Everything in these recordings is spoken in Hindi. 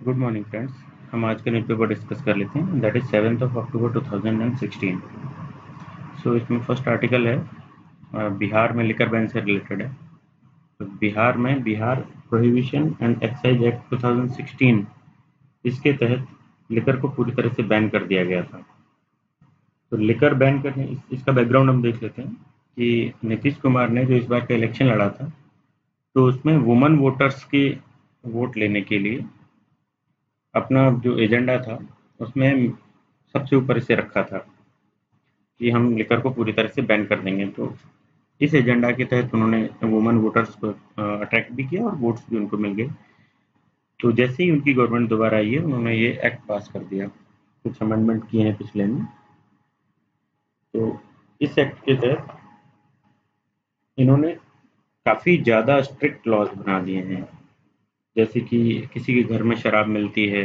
Good morning friends. हम आज के न्यूज़ पेपर डिस्कस कर लेते हैं, दैट इज 7 अक्टूबर 2016। सो इसमें फर्स्ट आर्टिकल है, बिहार में लिकर बैन से रिलेटेड है। तो बिहार में Bihar prohibition and excise act 2016, इसके तहत लिकर को पूरी तरह से बैन कर दिया गया था। तो लिकर बैन करने इसका बैकग्राउंड हम देख लेते हैं कि नीतीश कुमार ने जो इस बार का इलेक्शन लड़ा था, तो उसमें वुमन वोटर्स के वोट लेने के लिए अपना जो एजेंडा था उसमें सबसे ऊपर इसे रखा था कि हम लिकर को पूरी तरह से बैन कर देंगे। तो इस एजेंडा के तहत उन्होंने वुमन वोटर्स को अट्रैक्ट भी किया और वोट्स भी उनको मिल गए। तो जैसे ही उनकी गवर्नमेंट दोबारा आई है, उन्होंने ये एक्ट पास कर दिया, कुछ अमेंडमेंट किए हैं पिछले में। तो इस एक्ट के तहत इन्होंने काफ़ी ज़्यादा स्ट्रिक्ट लॉज बना दिए हैं। जैसे कि किसी के घर में शराब मिलती है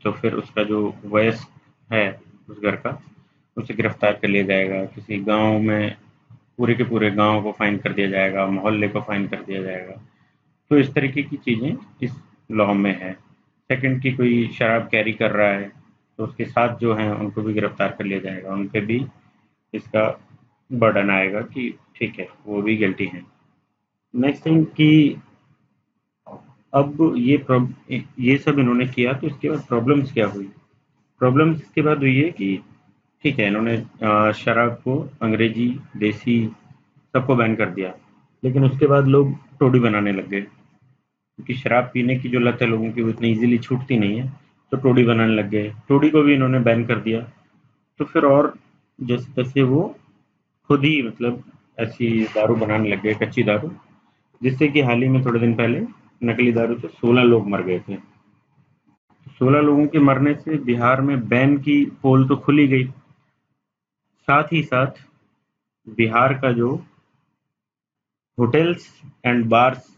तो फिर उसका जो वयस्क है उस घर का, उसे गिरफ्तार कर लिया जाएगा। किसी गांव में पूरे के पूरे गांव को फाइन कर दिया जाएगा, मोहल्ले को फाइन कर दिया जाएगा। तो इस तरीके की चीज़ें इस लॉ में है। सेकंड, की कोई शराब कैरी कर रहा है तो उसके साथ जो हैं उनको भी गिरफ्तार कर लिया जाएगा, उन पे भी इसका बर्डन आएगा कि ठीक है वो भी गिल्टी हैं। नेक्स्ट थिंग कि अब ये सब इन्होंने किया, तो इसके बाद प्रॉब्लम्स क्या हुई? प्रॉब्लम्स इसके बाद हुई है कि ठीक है, इन्होंने शराब को अंग्रेजी, देसी सबको बैन कर दिया, लेकिन उसके बाद लोग टोडी बनाने लग गए, क्योंकि शराब पीने की जो लत है लोगों की वो इतनी ईज़िली छूटती नहीं है। तो टोडी बनाने लग गए, टोडी को भी इन्होंने बैन कर दिया। तो फिर और जैसे-तैसे वो खुद ही मतलब ऐसी दारू बनाने लग गए, कच्ची दारू, जिससे कि हाल ही में थोड़े दिन पहले नकली दारू से 16 लोग मर गए थे। 16 लोगों के मरने से बिहार में बैन की पोल तो खुली गई, साथ ही साथ बिहार का जो होटल्स एंड बार्स,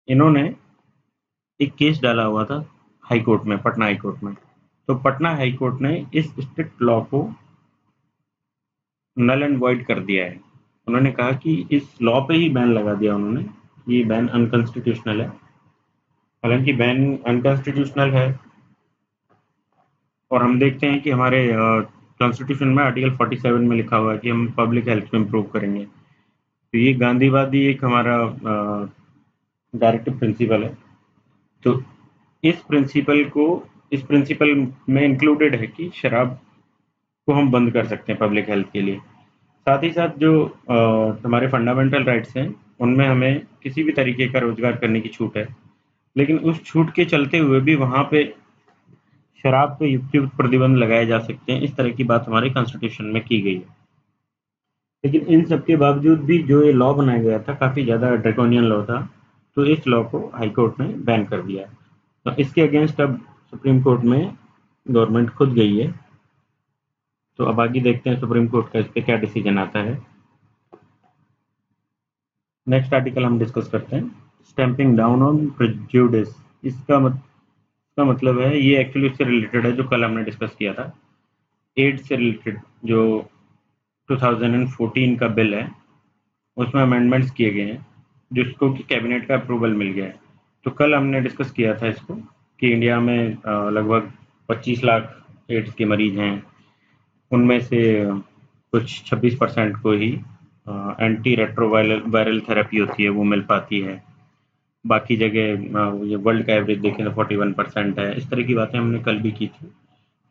इन्होंने एक केस डाला हुआ था हाई कोर्ट में, पटना हाई कोर्ट में। तो पटना हाई कोर्ट ने इस स्ट्रिक्ट लॉ को नल एंड वॉइड कर दिया है। उन्होंने कहा कि इस लॉ पे ही बैन लगा दिया उन्होंने, ये बैन अनकॉन्स्टिट्यूशनल है। हालांकि बैन अनकॉन्स्टिट्यूशनल है, और हम देखते हैं कि हमारे कॉन्स्टिट्यूशन में आर्टिकल 47 में लिखा हुआ है कि हम पब्लिक हेल्थ को इम्प्रूव करेंगे। तो ये गांधीवादी एक हमारा डायरेक्टिव प्रिंसिपल है। तो इस प्रिंसिपल में इंक्लूडेड है कि शराब को हम बंद कर सकते हैं पब्लिक हेल्थ के लिए। साथ ही साथ जो हमारे फंडामेंटल राइट्स हैं, उनमें हमें किसी भी तरीके का रोजगार करने की छूट है, लेकिन उस छूट के चलते हुए भी वहाँ पे शराब पे युक्त प्रतिबंध लगाए जा सकते हैं। इस तरह की बात हमारे कॉन्स्टिट्यूशन में की गई है। लेकिन इन सब के बावजूद भी जो ये लॉ बनाया गया था, काफ़ी ज़्यादा ड्रैकोनियन लॉ था, तो इस लॉ को हाई कोर्ट ने बैन कर दिया। तो इसके अगेंस्ट अब सुप्रीम कोर्ट में गवर्नमेंट खुद गई है। तो अब आगे देखते हैं सुप्रीम कोर्ट का इस पे क्या डिसीजन आता है। नेक्स्ट आर्टिकल हम डिस्कस करते हैं, स्टैंपिंग डाउन ऑन प्रेजुडिस। इसका मतलब है, ये एक्चुअली उससे रिलेटेड है जो कल हमने डिस्कस किया था, एड्स से रिलेटेड, जो 2014 का बिल है, उसमें अमेंडमेंट्स किए गए हैं, जिसको कि कैबिनेट का अप्रूवल मिल गया है। तो कल हमने डिस्कस किया था इसको कि इंडिया में लगभग 25 लाख एड्स के मरीज हैं। उनमें से कुछ 26% को ही एंटी रेट्रोवायरल थेरेपी होती है, वो मिल पाती है। बाकी जगह ये वर्ल्ड का एवरेज देखें तो 41% है। इस तरह की बातें हमने कल भी की थी।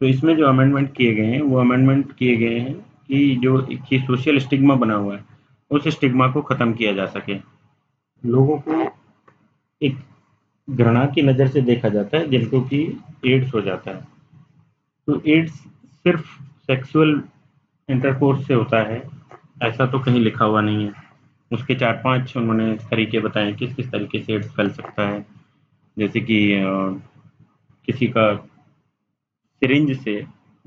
तो इसमें जो अमेंडमेंट किए गए हैं, वो अमेंडमेंट किए गए हैं कि जो कि सोशल स्टिग्मा बना हुआ है, उस स्टिग्मा को ख़त्म किया जा सके। लोगों को एक घृणा की नज़र से देखा जाता है जिनको कि एड्स हो जाता है। तो एड्स सिर्फ सेक्सुअल इंटरकोर्स से होता है, ऐसा तो कहीं लिखा हुआ नहीं है। उसके 4-5 उन्होंने तरीके बताए किस किस तरीके से एड्स फैल सकता है। जैसे कि किसी का सिरिंज से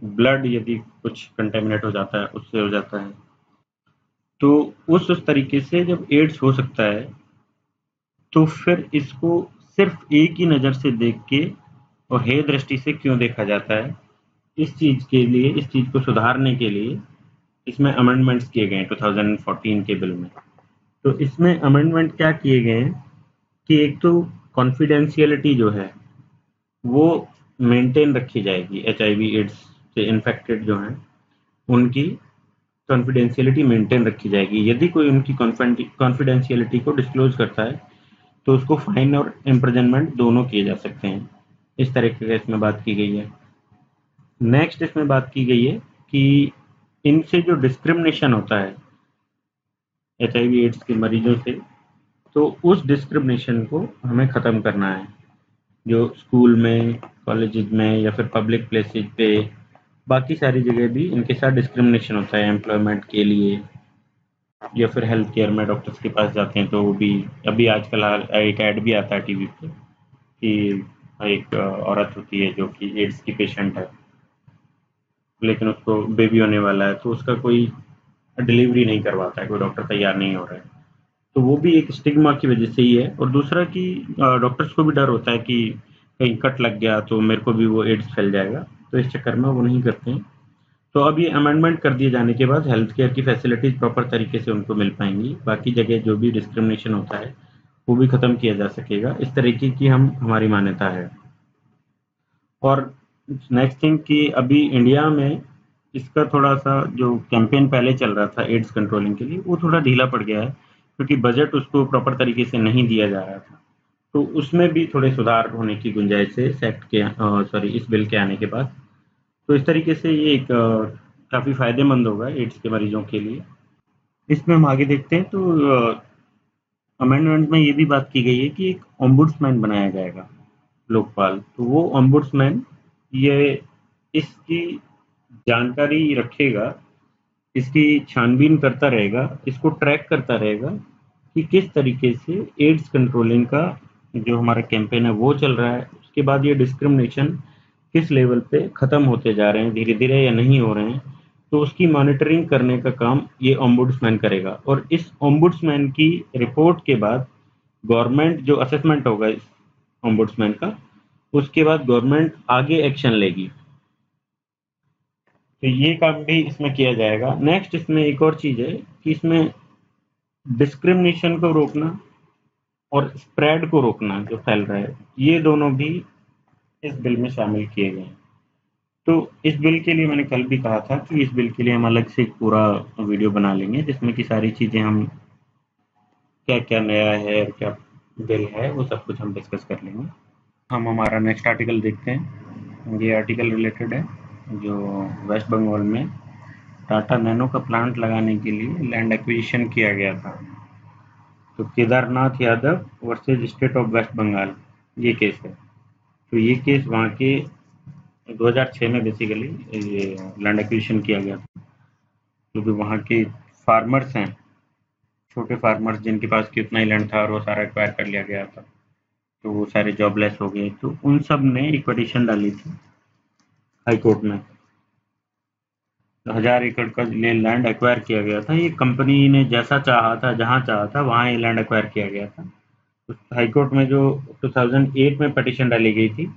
ब्लड यदि कुछ कंटेमिनेट हो जाता है, उससे हो जाता है। तो उस तरीके से जब एड्स हो सकता है, तो फिर इसको सिर्फ एक ही नज़र से देख के और हेय दृष्टि से क्यों देखा जाता है, इस चीज़ के लिए, इस चीज़ को सुधारने के लिए इसमें अमेंडमेंट्स किए गए हैं 2014 के बिल में। तो इसमें अमेंडमेंट क्या किए गए हैं कि एक तो कॉन्फिडेंशियलिटी जो है, वो मेंटेन रखी जाएगी। HIV एड्स से इन्फेक्टेड जो हैं उनकी कॉन्फिडेंशियलिटी मेंटेन रखी जाएगी। यदि कोई उनकी कॉन्फिडेंशियलिटी को डिस्क्लोज करता है तो उसको फाइन और इम्प्रिजनमेंट दोनों किए जा सकते हैं। इस तरीके का इसमें बात की गई है। नेक्स्ट इसमें बात की गई है कि इनसे जो डिस्क्रिमिनेशन होता है HIV एड्स के मरीजों से, तो उस डिस्क्रिमिनेशन को हमें ख़त्म करना है। जो स्कूल में, कॉलेजेस में या फिर पब्लिक प्लेसेस पे, बाकी सारी जगह भी इनके साथ डिस्क्रिमिनेशन होता है एम्प्लॉयमेंट के लिए, या फिर हेल्थ केयर में डॉक्टर्स के पास जाते हैं तो वो भी, अभी आजकल एक ऐड भी आता है टीवी पे कि एक औरत होती है जो कि एड्स की पेशेंट है, लेकिन उसको बेबी होने वाला है तो उसका कोई डिलीवरी नहीं करवाता है, कोई डॉक्टर तैयार नहीं हो रहा है। तो वो भी एक स्टिग्मा की वजह से ही है। और दूसरा कि डॉक्टर्स को भी डर होता है कि कहीं कट लग गया तो मेरे को भी वो एड्स फैल जाएगा, तो इस चक्कर में वो नहीं करते हैं। तो अब ये अमेंडमेंट कर दिए जाने के बाद हेल्थ केयर की फैसिलिटीज प्रॉपर तरीके से उनको मिल पाएंगी। बाकी जगह जो भी डिस्क्रिमिनेशन होता है वो भी खत्म किया जा सकेगा। इस तरीके की हमारी मान्यता है। और नेक्स्ट थिंग कि अभी इंडिया में इसका थोड़ा सा जो कैंपेन पहले चल रहा था एड्स कंट्रोलिंग के लिए, वो थोड़ा ढीला पड़ गया है क्योंकि बजट उसको प्रॉपर तरीके से नहीं दिया जा रहा था। तो उसमें भी थोड़े सुधार होने की गुंजाइश है इस बिल के आने के बाद। तो इस तरीके से ये एक काफ़ी फायदेमंद होगा एड्स के मरीजों के लिए। इसमें हम आगे देखते हैं तो अमेंडमेंट में ये भी बात की गई है कि एक ओम्बुड्समैन बनाया जाएगा, लोकपाल। तो वो ओम्बुड्समैन ये इसकी जानकारी रखेगा, इसकी छानबीन करता रहेगा, इसको ट्रैक करता रहेगा कि किस तरीके से एड्स कंट्रोलिंग का जो हमारा कैंपेन है वो चल रहा है। उसके बाद ये डिस्क्रिमिनेशन किस लेवल पे खत्म होते जा रहे हैं धीरे धीरे या नहीं हो रहे हैं, तो उसकी मॉनिटरिंग करने का काम ये ओम्बुड्समैन करेगा। और इस ओम्बुड्समैन की रिपोर्ट के बाद गवर्नमेंट जो असेसमेंट होगा इस ओम्बुड्समैन का, उसके बाद गवर्नमेंट आगे एक्शन लेगी। तो ये काम भी इसमें किया जाएगा। नेक्स्ट इसमें एक और चीज़ है कि इसमें डिस्क्रिमिनेशन को रोकना और स्प्रेड को रोकना जो फैल रहा है, ये दोनों भी इस बिल में शामिल किए गए हैं। तो इस बिल के लिए मैंने कल भी कहा था कि इस बिल के लिए हम अलग से एक पूरा वीडियो बना लेंगे जिसमें कि सारी चीज़ें हम क्या क्या नया है और क्या बिल है वो सब कुछ हम डिस्कस कर लेंगे। हम हमारा नेक्स्ट आर्टिकल देखते हैं। ये आर्टिकल रिलेटेड है जो वेस्ट बंगाल में टाटा नैनो का प्लांट लगाने के लिए लैंड एक्विजिशन किया गया था। तो Kedarnath Yadav versus state of West Bengal, ये केस है। तो ये केस वहाँ के 2006 में बेसिकली ये लैंड एक्विजिशन किया गया था, क्योंकि वहाँ के फार्मर्स हैं, छोटे फार्मर्स जिनके पास कि उतना ही लैंड था और वो सारा एक्वायर कर लिया गया था, तो वो सारे जॉबलेस हो गए। तो उन सब ने एक पिटीशन डाली थी हाई कोर्ट में। 1000 एकड़ का ये लैंड एक्वायर किया गया था। ये कंपनी ने जैसा चाहा था, जहाँ चाहा था वहाँ ये लैंड एक्वायर किया गया था। तो हाई कोर्ट में जो 2008 में पिटीशन डाली गई थी,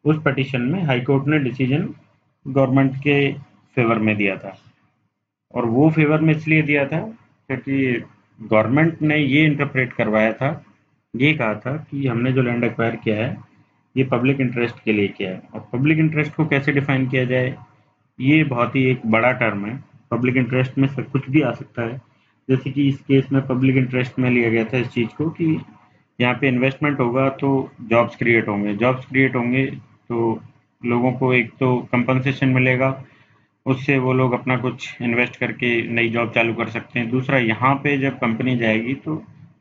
उस पिटीशन में हाई कोर्ट ने डिसीजन गवर्नमेंट के फेवर में दिया था। और वो फेवर में इसलिए दिया था क्योंकि गवर्नमेंट ने ये इंटरप्रेट करवाया था, ये कहा था कि हमने जो लैंड एक्वायर किया है ये पब्लिक इंटरेस्ट के लिए किया है। और पब्लिक इंटरेस्ट को कैसे डिफाइन किया जाए, ये बहुत ही एक बड़ा टर्म है। पब्लिक इंटरेस्ट में सब कुछ भी आ सकता है। जैसे कि इस केस में पब्लिक इंटरेस्ट में लिया गया था इस चीज़ को कि यहाँ पे इन्वेस्टमेंट होगा तो जॉब्स क्रिएट होंगे, जॉब्स क्रिएट होंगे तो लोगों को एक तो कंपनसेशन मिलेगा, उससे वो लोग अपना कुछ इन्वेस्ट करके नई जॉब चालू कर सकते हैं। दूसरा, यहाँ पे जब कंपनी जाएगी तो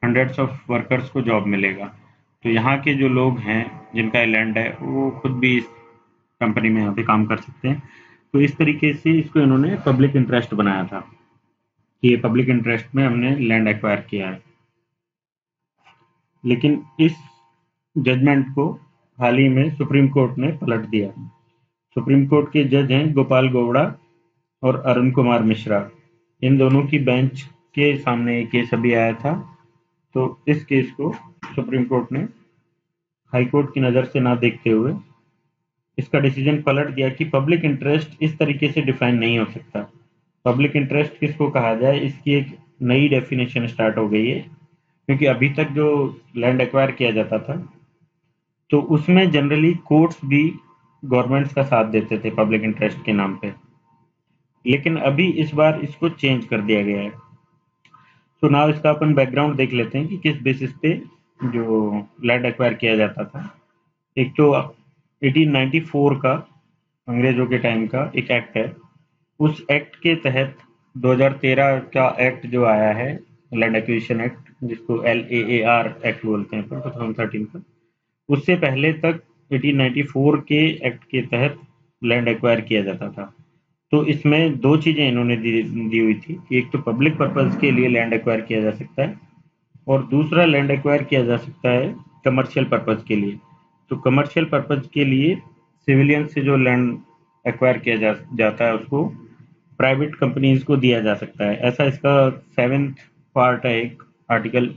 हंड्रेड्स ऑफ वर्कर्स को जॉब मिलेगा। तो यहाँ के जो लोग हैं जिनका लैंड है वो खुद भी इस कंपनी में यहाँ पे काम कर सकते हैं। तो इस तरीके से इसको इन्होंने पब्लिक इंटरेस्ट बनाया था कि ये पब्लिक इंटरेस्ट में हमने लैंड एक्वायर किया है। लेकिन इस जजमेंट को हाल ही में सुप्रीम कोर्ट ने पलट दिया। सुप्रीम कोर्ट के जज हैं गोपाल गौड़ा और अरुण कुमार मिश्रा। इन दोनों की बेंच के सामने ये केस अभी आया था। तो इस केस को सुप्रीम कोर्ट ने हाई कोर्ट की नज़र से ना देखते हुए इसका डिसीजन पलट दिया कि पब्लिक इंटरेस्ट इस तरीके से डिफाइन नहीं हो सकता। पब्लिक इंटरेस्ट किसको कहा जाए, इसकी एक नई डेफिनेशन स्टार्ट हो गई है। क्योंकि अभी तक जो लैंड एक्वायर किया जाता था तो उसमें जनरली कोर्ट्स भी गवर्नमेंट्स का साथ देते थे पब्लिक इंटरेस्ट के नाम पे, लेकिन अभी इस बार इसको चेंज कर दिया गया है। तो नाउ इसका अपन बैकग्राउंड देख लेते हैं कि किस बेसिस पे जो लैंड एक्वायर किया जाता था। एक तो 1894 का अंग्रेजों के टाइम का एक एक्ट है। उस एक्ट के तहत 2013 का एक्ट जो आया है, लैंड एक्विजिशन एक्ट, जिसको LAAR एक्ट बोलते हैं, 2013 का, उससे पहले तक 1894 के एक्ट के तहत लैंड एक्वायर किया जाता था। तो इसमें दो चीजें इन्होंने दी हुई थी कि एक तो पब्लिक पर्पज के लिए लैंड एक्वायर किया जा सकता है, और दूसरा लैंड एक्वायर किया जा सकता है कमर्शियल पर्पज के लिए। तो कमर्शियल पर्पज के लिए सिविलियन से जो लैंड एक्वायर किया जाता है उसको प्राइवेट कंपनीज को दिया जा सकता है। ऐसा इसका 7th पार्ट है, एक आर्टिकल,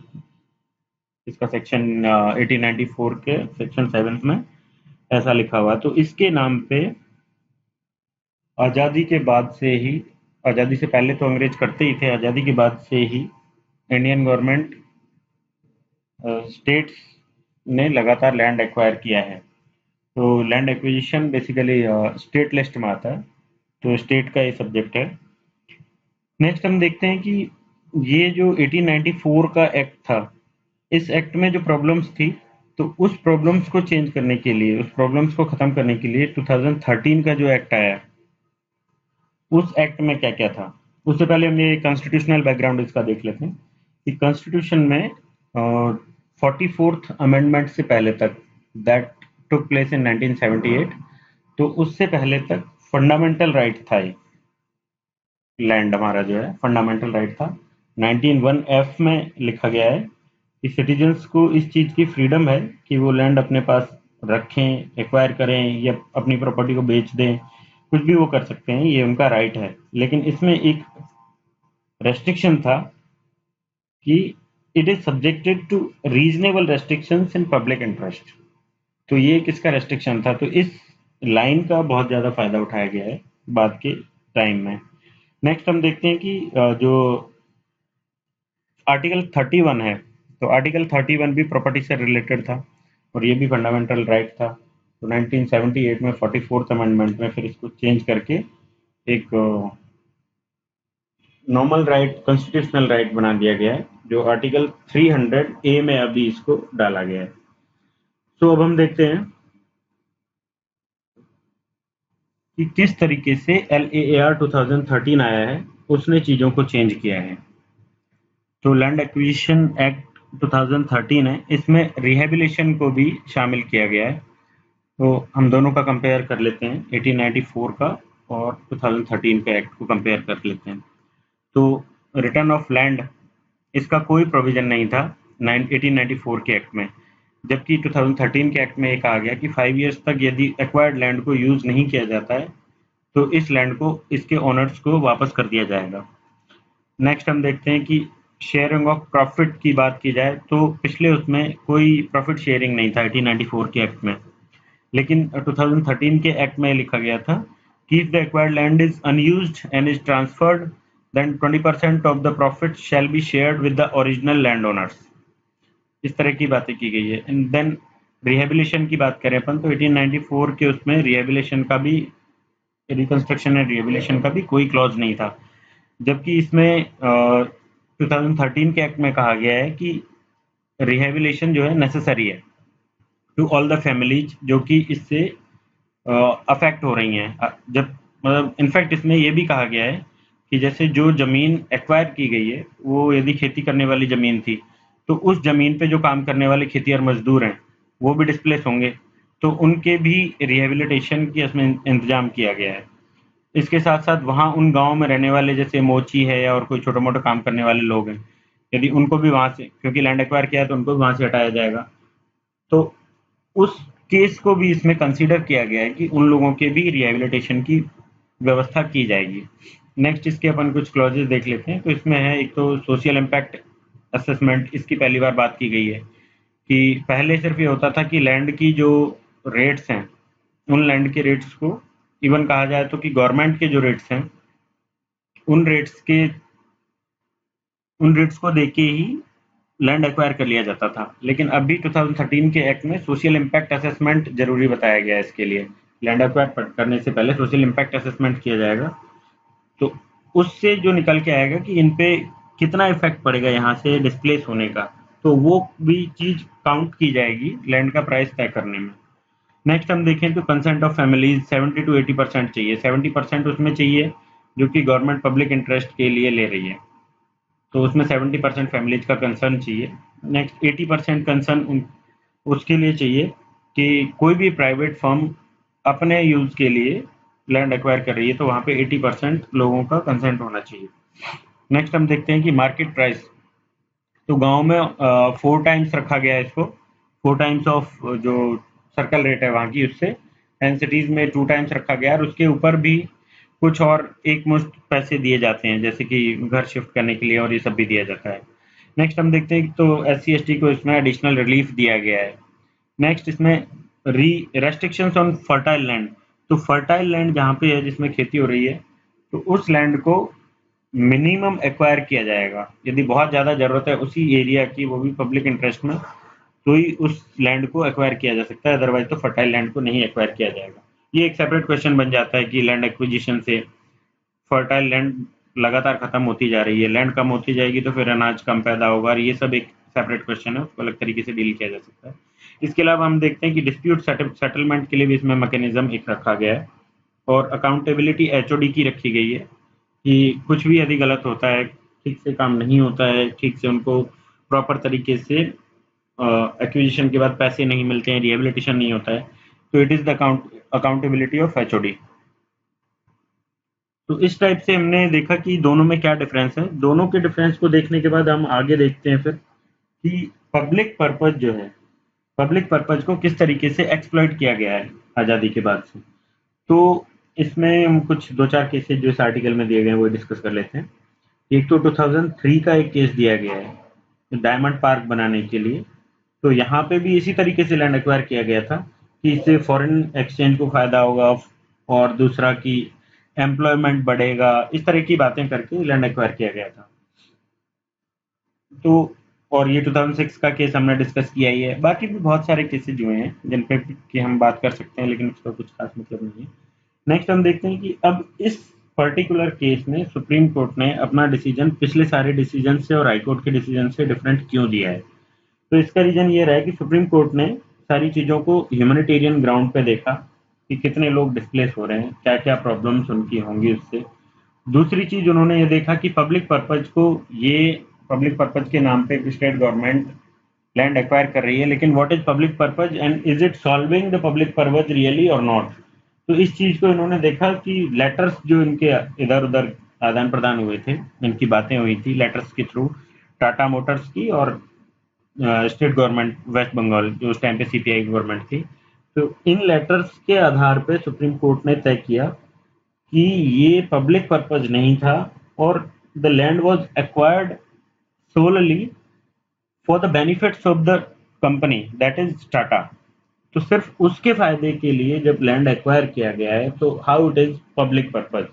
इसका सेक्शन 1894 के सेक्शन 7 में ऐसा लिखा हुआ। तो इसके नाम पे आज़ादी के बाद से ही, आज़ादी से पहले तो अंग्रेज करते ही थे, आज़ादी के बाद से ही इंडियन गवर्नमेंट स्टेट्स ने लगातार लैंड एक्वायर किया है। तो land acquisition basically state list में आता है, तो स्टेट का ये सब्जेक्ट है। नेक्स्ट हम देखते हैं कि ये जो 1894 का एक्ट था, इस एक्ट में जो प्रॉब्लम्स थी, तो उस प्रॉब्लम्स को चेंज करने के लिए, उस प्रॉब्लम्स को खत्म करने के लिए 2013 का जो एक्ट आया, उस एक्ट में क्या क्या था। उससे पहले हम ये कॉन्स्टिट्यूशनल बैकग्राउंड इसका देख लेते हैं कि कॉन्स्टिट्यूशन में 44th अमेंडमेंट से पहले तक, दैट टुक प्लेस इन 1978, तो उससे पहले तक फंडामेंटल राइट था। ये लैंड हमारा जो है फंडामेंटल राइट था। 19(1)(f) में लिखा गया है कि सिटीजन्स को इस चीज की फ्रीडम है कि वो लैंड अपने पास रखें, एक्वायर करें या अपनी प्रॉपर्टी को बेच दें, कुछ भी वो कर सकते हैं, ये उनका राइट है। लेकिन इसमें एक रेस्ट्रिक्शन था कि it is subjected to reasonable restrictions in public interest. तो ये किसका रेस्ट्रिक्शन था? तो इस लाइन का बहुत ज्यादा फायदा उठाया गया है बाद के टाइम में। नेक्स्ट हम देखते हैं कि जो आर्टिकल 31 है, तो आर्टिकल 31 भी प्रॉपर्टी से रिलेटेड था और ये भी फंडामेंटल राइट था। तो 1978 में 44th अमेंडमेंट में फिर इसको चेंज करके एक नॉर्मल राइट, कॉन्स्टिट्यूशनल राइट बना दिया गया है, जो आर्टिकल 300A में अभी इसको डाला गया है। तो अब हम देखते हैं कि किस तरीके से LAAR 2013 आया है, उसने चीजों को चेंज किया है। तो लैंड एक्विजिशन एक्ट 2013 है, इसमें रिहेबिलिटेशन को भी शामिल किया गया है। तो हम दोनों का कंपेयर कर लेते हैं, 1894 का और 2013 के एक्ट को कंपेयर कर लेते हैं। तो रिटर्न ऑफ लैंड, इसका कोई प्रोविजन नहीं था 1894 के एक्ट में, जबकि 2013 के एक्ट में ये कहा गया कि 5 ईयर्स तक यदि एक्वायर्ड लैंड को यूज नहीं किया जाता है तो इस लैंड को इसके ओनर्स को वापस कर दिया जाएगा। नेक्स्ट हम देखते हैं कि शेयरिंग ऑफ प्रॉफिट की बात की जाए तो पिछले उसमें कोई प्रॉफिट शेयरिंग नहीं था 1894 के एक्ट में, लेकिन 2013 के एक्ट में लिखा गया था कि if the acquired land is unused and is transferred then 20% of the profit shall be shared with the original land owners. इस तरह की बातें की गई है। एंड देन रिहेबिलिटेशन की बात करें अपन, तो 1894 के उसमें रिहेबिलिटेशन का भी, रिकंस्ट्रक्शन एंड रिहेबिलिटेशन का भी कोई क्लॉज नहीं था, जबकि इसमें 2013 के एक्ट में कहा गया है कि रिहेबिलिटेशन जो है नेसेसरी है टू ऑल द फैमिलीज जो कि इससे अफेक्ट हो रही हैं। जब मतलब इनफैक्ट इसमें ये भी कहा गया है कि जैसे जो जमीन एक्वायर की गई है वो यदि खेती करने वाली जमीन थी, तो उस जमीन पे जो काम करने वाले खेतिहर मजदूर हैं वो भी डिस्प्लेस होंगे, तो उनके भी रिहेबिलिटेशन की इसमें इंतजाम किया गया है। इसके साथ साथ वहाँ उन गाँव में रहने वाले जैसे मोची है या और कोई छोटा मोटा काम करने वाले लोग हैं, यदि उनको भी वहाँ से, क्योंकि लैंड एक्वायर किया है तो उनको भी वहाँ से हटाया जाएगा, तो उस केस को भी इसमें कंसीडर किया गया है कि उन लोगों के भी रिहेबिलिटेशन की व्यवस्था की जाएगी। नेक्स्ट इसके अपन कुछ क्लॉजेस देख लेते हैं। तो इसमें है एक तो सोशल इम्पैक्ट असेसमेंट, इसकी पहली बार बात की गई है कि पहले सिर्फ ये होता था कि लैंड की जो रेट्स हैं, उन लैंड के रेट्स को, इवन कहा जाए तो कि गवर्नमेंट के जो रेट्स हैं उन रेट्स के, उन रेट्स को देके ही लैंड एक्वायर कर लिया जाता था, लेकिन अभी 2013 के एक्ट में सोशल इम्पैक्ट असेसमेंट जरूरी बताया गया है। इसके लिए लैंड एक्वायर करने से पहले सोशल इम्पैक्ट असेसमेंट किया जाएगा, तो उससे जो निकल के आएगा कि इन पे कितना इफेक्ट पड़ेगा यहाँ से डिस्प्लेस होने का, तो वो भी चीज काउंट की जाएगी लैंड का प्राइस तय करने में। नेक्स्ट हम देखें तो कंसेंट ऑफ फैमिलीज 70 to 80% चाहिए। 70% उसमें चाहिए जो कि गवर्नमेंट पब्लिक इंटरेस्ट के लिए ले रही है, तो उसमें 70% फैमिलीज का कंसर्न चाहिए। नेक्स्ट 80% कंसर्न उसके लिए चाहिए कि कोई भी प्राइवेट फर्म अपने यूज के लिए लैंड एक्वायर कर रही है, तो वहाँ पे 80% लोगों का कंसेंट होना चाहिए। नेक्स्ट हम देखते हैं कि मार्केट प्राइस, तो गांव में 4 टाइम्स रखा गया है इसको, 4 टाइम्स ऑफ जो सर्कल रेट है वहाँ की उससे, एंड सिटीज में 2 टाइम्स रखा गया है, और उसके ऊपर भी कुछ और एक मुश्त पैसे दिए जाते हैं, जैसे कि घर शिफ्ट करने के लिए, और ये सब भी दिया जाता है। नेक्स्ट हम देखते हैं तो SC ST को इसमें एडिशनल रिलीफ दिया गया है। नेक्स्ट इसमें रेस्ट्रिक्शंस ऑन फर्टाइल लैंड, तो फर्टाइल लैंड जहाँ पे है जिसमें खेती हो रही है, तो उस लैंड को मिनिमम एक्वायर किया जाएगा। यदि बहुत ज़्यादा ज़रूरत है उसी एरिया की, वो भी पब्लिक इंटरेस्ट में, तो ही उस लैंड को एक्वायर किया जा सकता है, अदरवाइज तो फर्टाइल लैंड को नहीं एक्वायर किया जाएगा। ये एक सेपरेट क्वेश्चन बन जाता है कि लैंड एक्विजिशन से फर्टाइल लैंड लगातार खत्म होती जा रही है, लैंड कम होती जाएगी तो फिर अनाज कम पैदा होगा, और ये सब एक सेपरेट क्वेश्चन है, उसको अलग तरीके से डील किया जा सकता है। इसके अलावा हम देखते हैं कि डिस्प्यूट सेटलमेंट के लिए भी इसमें मैकेनिज्म एक रखा गया है, और अकाउंटेबिलिटी HOD की रखी गई है कि कुछ भी यदि गलत होता है, ठीक से काम नहीं होता है, ठीक से उनको प्रॉपर तरीके से एक्विजिशन के बाद पैसे नहीं मिलते हैं, रिहेबिलिटेशन नहीं होता है, तो it is the accountability of HOD। तो इस टाइप से हमने देखा कि दोनों में क्या डिफरेंस है। दोनों के डिफरेंस को देखने के बाद हम आगे देखते हैं फिर कि पब्लिक पर्पज जो है, पब्लिक पर्पज को किस तरीके से एक्सप्लॉइट किया गया है आज़ादी के बाद से। तो इसमें हम कुछ 2-4 केसेस जो इस आर्टिकल में दिए गए हैं वो डिस्कस कर लेते हैं। एक तो 2003 का एक केस दिया गया है डायमंड पार्क बनाने के लिए, तो यहाँ पे भी इसी तरीके से लैंड एक्वायर किया गया था कि इससे फॉरेन एक्सचेंज को फायदा होगा, और दूसरा कि एम्प्लॉयमेंट बढ़ेगा, इस तरह की बातें करके लैंड एक्वायर किया गया था। तो और ये 2006 का केस हमने डिस्कस किया ही है, बाकी भी बहुत सारे केसेज हुए हैं जिन पे कि हम बात कर सकते हैं, लेकिन उसका कुछ खास मतलब नहीं है। नेक्स्ट हम देखते हैं कि अब इस पर्टिकुलर केस में सुप्रीम कोर्ट ने अपना डिसीजन पिछले सारे डिसीजन से और हाईकोर्ट के डिसीजन से डिफरेंट क्यों दिया है। तो इसका रीजन ये रहा है कि सुप्रीम कोर्ट ने सारी चीज़ों को ह्यूमैनिटेरियन ग्राउंड पे देखा कि कितने लोग डिस्प्लेस हो रहे हैं, क्या क्या प्रॉब्लम्स उनकी होंगी उससे। दूसरी चीज उन्होंने ये देखा कि पब्लिक पर्पज को, ये पब्लिक पर्पज के नाम पे स्टेट गवर्नमेंट लैंड एक्वायर कर रही है, लेकिन what is public purpose and is it solving the public purpose really और नॉट। तो इस चीज को इन्होंने देखा कि लेटर्स जो इनके इधर उधर आदान प्रदान हुए थे, इनकी बातें हुई थी लेटर्स के थ्रू, टाटा मोटर्स की और स्टेट गवर्नमेंट वेस्ट बंगाल जो उस टाइम पे CPI गवर्नमेंट थी, तो इन लेटर्स के आधार पे सुप्रीम कोर्ट ने तय किया कि ये पब्लिक पर्पज नहीं था, और the land was acquired solely for the benefits of the company that is Tata. तो सिर्फ उसके फायदे के लिए जब लैंड एक्वायर किया गया है, तो how it is public purpose.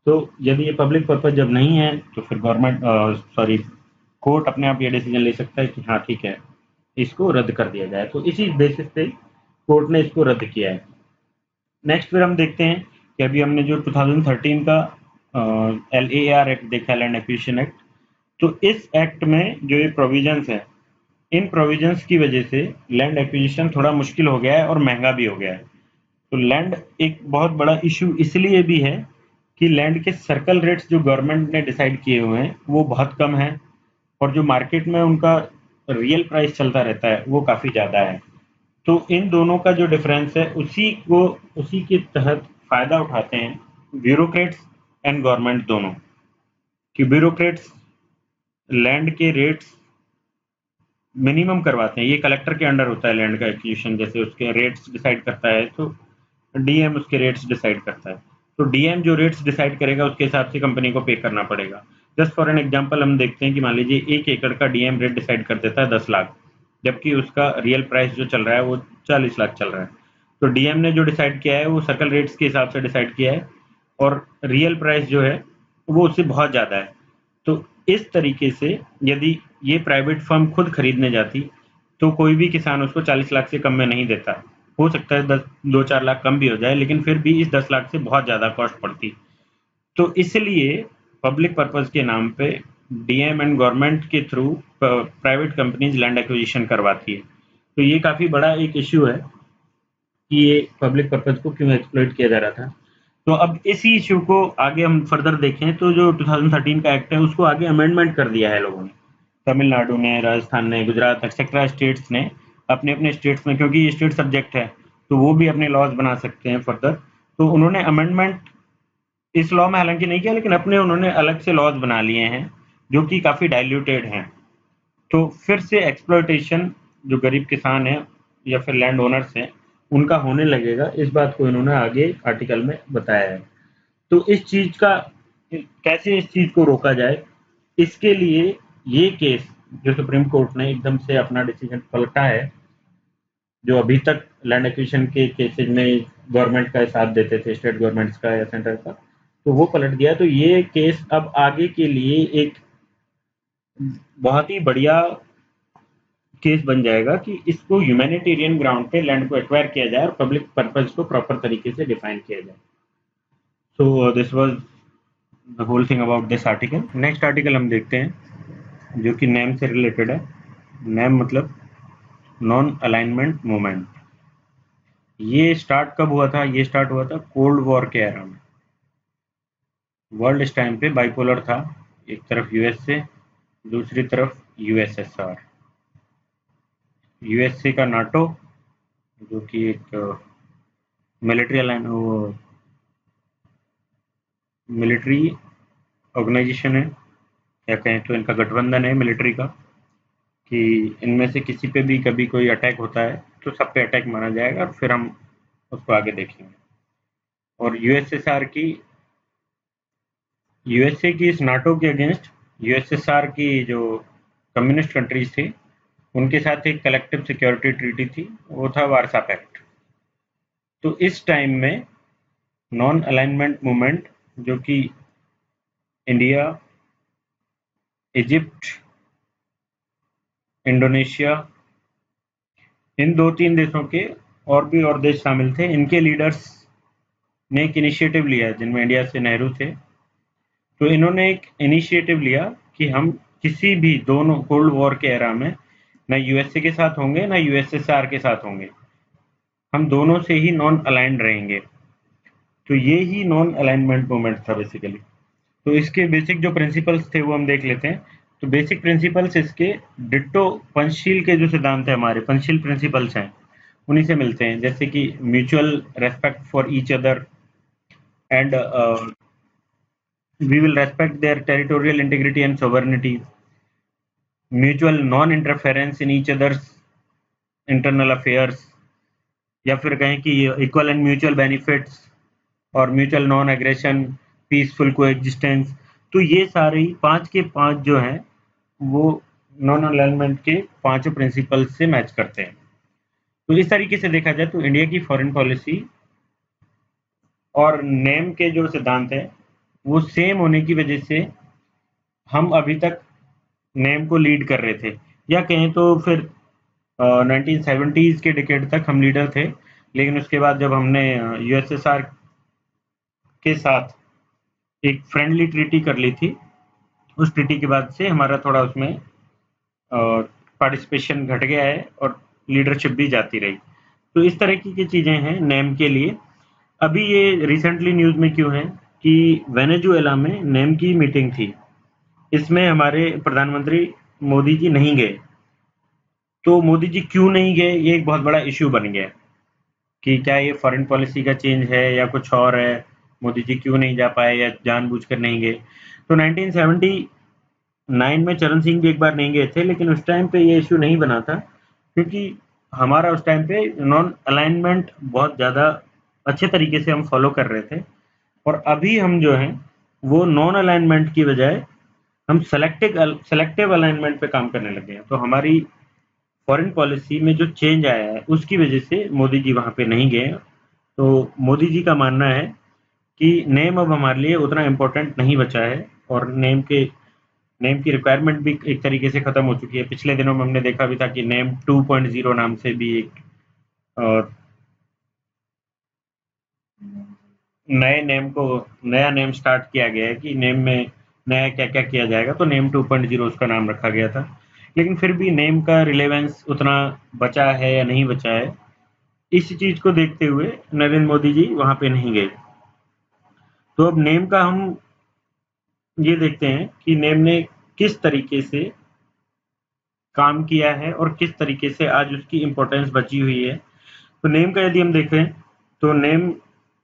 तो यदि ये पब्लिक पर्पज जब नहीं है, तो फिर गवर्नमेंट कोर्ट अपने आप ये डिसीजन ले सकता है कि हाँ ठीक है, इसको रद्द कर दिया जाए। तो इसी बेसिस पे कोर्ट ने इसको रद्द किया है। नेक्स्ट फिर हम देखते हैं कि अभी हमने जो 2013 का LAR एक्ट देखा, लैंड एक्विजिशन एक्ट, तो इस एक्ट में जो ये प्रोविजंस है, इन प्रोविजंस की वजह से लैंड एक्विजिशन थोड़ा मुश्किल हो गया है और महंगा भी हो गया है। तो लैंड एक बहुत बड़ा इशू इसलिए भी है कि लैंड के सर्कल रेट्स जो गवर्नमेंट ने डिसाइड किए हुए हैं वो बहुत कम है, और जो मार्केट में उनका रियल प्राइस चलता रहता है वो काफ़ी ज़्यादा है। तो इन दोनों का जो डिफरेंस है उसी के तहत फ़ायदा उठाते हैं ब्यूरोक्रेट्स एंड गवर्नमेंट दोनों, कि ब्यूरोक्रेट्स लैंड के रेट्स मिनिमम करवाते हैं। ये कलेक्टर के अंडर होता है लैंड का एक्विजिशन, जैसे उसके रेट्स डिसाइड करता है तो DM उसके रेट्स डिसाइड करता है। तो DM जो रेट्स डिसाइड करेगा उसके हिसाब से कंपनी को पे करना पड़ेगा। जस्ट फॉर एन एग्जांपल हम देखते हैं कि मान लीजिए 1 एकड़ का DM रेट डिसाइड कर देता है 10 लाख, जबकि उसका रियल प्राइस जो चल रहा है वो 40 लाख चल रहा है। तो DM ने जो डिसाइड किया है वो सर्कल रेट्स के हिसाब से डिसाइड किया है, और रियल प्राइस जो है वो उससे बहुत ज़्यादा है। तो इस तरीके से यदि ये प्राइवेट फर्म खुद खरीदने जाती तो कोई भी किसान उसको 40 लाख से कम में नहीं देता। हो सकता है 2-4 लाख कम भी हो जाए, लेकिन फिर भी इस 10 लाख से बहुत ज़्यादा कॉस्ट पड़ती। तो इसलिए पब्लिक पर्पस के नाम पे डीएम एंड गवर्नमेंट के through private companies land acquisition करवाती है। तो ये काफ़ी बड़ा एक इश्यू है कि ये पब्लिक पर्पस को क्यों एक्सप्लॉइट किया जा रहा था। तो अब इसी इश्यू को आगे हम फर्दर देखें तो जो 2013 का एक्ट है उसको आगे अमेंडमेंट कर दिया है लोगों ने। तमिलनाडु ने, राजस्थान ने, गुजरात एक्सेट्रा स्टेट्स ने अपने अपने स्टेट्स में, क्योंकि ये स्टेट सब्जेक्ट है तो वो भी अपने लॉज बना सकते हैं फर्दर। तो उन्होंने अमेंडमेंट इस लॉ में हालांकि नहीं किया, लेकिन अपने उन्होंने अलग से लॉज बना लिए हैं जो कि काफ़ी डाइल्यूटेड हैं। तो फिर से एक्सप्लॉयटेशन जो गरीब किसान है या फिर लैंड ओनर्स हैं उनका होने लगेगा, इस बात को इन्होंने आगे आर्टिकल में बताया है। तो इस चीज का कैसे इस चीज को रोका जाए, इसके लिए ये केस जो सुप्रीम कोर्ट ने एकदम से अपना डिसीजन पलटा है, जो अभी तक लैंड एक्विजिशन के केसेज में गवर्नमेंट का साथ देते थे, स्टेट गवर्नमेंट्स का या सेंटर का, तो वो पलट दिया। तो ये केस अब आगे के लिए एक बहुत ही बढ़िया केस बन जाएगा कि इसको ह्यूमैनिटेरियन ग्राउंड पे लैंड को एक्वायर किया जाए और पब्लिक पर्पज को प्रॉपर तरीके से डिफाइन किया जाए। So this was the whole thing about this article. Next article हम देखते हैं जो कि नेम से रिलेटेड है। नेम मतलब नॉन अलाइनमेंट मूवमेंट। ये स्टार्ट कब हुआ था? ये स्टार्ट हुआ था कोल्ड वॉर के एरा में। वर्ल्ड इस टाइम पे बाइपोलर था, एक तरफ यूएसए, दूसरी तरफ यूएसएसआर। यूएसए का नाटो जो कि एक मिलिट्री अलाइन मिलिट्री ऑर्गेनाइजेशन है, या कहें तो इनका गठबंधन है मिलिट्री का, कि इनमें से किसी पे भी कभी कोई अटैक होता है तो सब पे अटैक माना जाएगा और फिर हम उसको आगे देखेंगे। और यूएसए की इस नाटो के अगेंस्ट यूएसएसआर की जो कम्युनिस्ट कंट्रीज थी उनके साथ एक कलेक्टिव सिक्योरिटी ट्रीटी थी, वो था वारसा पैक्ट। तो इस टाइम में नॉन अलाइनमेंट मूवमेंट जो कि इंडिया, इजिप्ट, इंडोनेशिया, इन 2-3 देशों के और देश शामिल थे, इनके लीडर्स ने एक इनिशिएटिव लिया जिनमें इंडिया से नेहरू थे। तो इन्होंने एक इनिशिएटिव लिया कि हम किसी भी दोनों कोल्ड वॉर के एरा में ना यूएसए के साथ होंगे ना यूएसएसआर के साथ होंगे, हम दोनों से ही नॉन अलाइंड रहेंगे। तो ये ही नॉन अलाइनमेंट मूवमेंट था बेसिकली। तो इसके बेसिक जो प्रिंसिपल्स थे वो हम देख लेते हैं। तो बेसिक प्रिंसिपल्स इसके डिट्टो पंचशील के जो सिद्धांत है, हमारे पंचशील प्रिंसिपल्स हैं, उन्हीं से मिलते हैं, जैसे कि mutual respect for each other and we will respect their territorial integrity and sovereignty, mutual non-interference in each other's internal affairs, या फिर कहें कि इक्वल एंड म्यूचुअल बेनिफिट्स और mutual non aggression, peaceful coexistence. तो ये सारी 5 के 5 जो हैं वो नॉन अलाइनमेंट के 5 प्रिंसिपल्स से मैच करते हैं। तो इस तरीके से देखा जाए तो इंडिया की फॉरेन पॉलिसी और नेम के जो सिद्धांत हैं वो सेम होने की वजह से हम अभी तक नेम को लीड कर रहे थे, या कहें तो फिर 1970s के डिकेड तक हम लीडर थे। लेकिन उसके बाद जब हमने यूएसएसआर के साथ एक फ्रेंडली ट्रीटी कर ली थी, उस ट्रीटी के बाद से हमारा थोड़ा उसमें पार्टिसिपेशन घट गया है और लीडरशिप भी जाती रही। तो इस तरह की चीज़ें हैं नेम के लिए। अभी ये रिसेंटली न्यूज़ में क्यों है कि वेनेजुएला में नेम की मीटिंग थी, इसमें हमारे प्रधानमंत्री मोदी जी नहीं गए। तो मोदी जी क्यों नहीं गए, ये एक बहुत बड़ा इश्यू बन गया कि क्या ये फॉरेन पॉलिसी का चेंज है या कुछ और है, मोदी जी क्यों नहीं जा पाए या जानबूझकर नहीं गए। तो 1979 में चरण सिंह भी एक बार नहीं गए थे, लेकिन उस टाइम पे ये इश्यू नहीं बना था क्योंकि हमारा उस टाइम पे नॉन अलाइनमेंट बहुत ज़्यादा अच्छे तरीके से हम फॉलो कर रहे थे। और अभी हम जो हैं वो नॉन अलाइनमेंट की बजाय हम सेलेक्टिव अलाइनमेंट पे काम करने लगे हैं। तो हमारी फॉरेन पॉलिसी में जो चेंज आया है उसकी वजह से मोदी जी वहाँ पे नहीं गए। तो मोदी जी का मानना है कि नेम अब हमारे लिए उतना इम्पोर्टेंट नहीं बचा है और नेम के नेम की रिक्वायरमेंट भी एक तरीके से खत्म हो चुकी है। पिछले दिनों में हमने देखा भी था कि नेम 2.0 नाम से भी एक नए नेम को नया नेम स्टार्ट किया गया है कि नेम में नया क्या-क्या किया जाएगा, तो नेम 2.0 उसका नाम रखा गया था। लेकिन फिर भी नेम का रिलेवेंस उतना बचा है या नहीं बचा है, इस चीज़ को देखते हुए नरेंद्र मोदी जी वहाँ पे नहीं गए। तो अब नेम का हम ये देखते हैं कि नेम ने किस तरीके से काम किया है और किस तरीके से आज उसकी इम्पोर्टेंस बची हुई है। तो नेम का यदि हम देखें तो नेम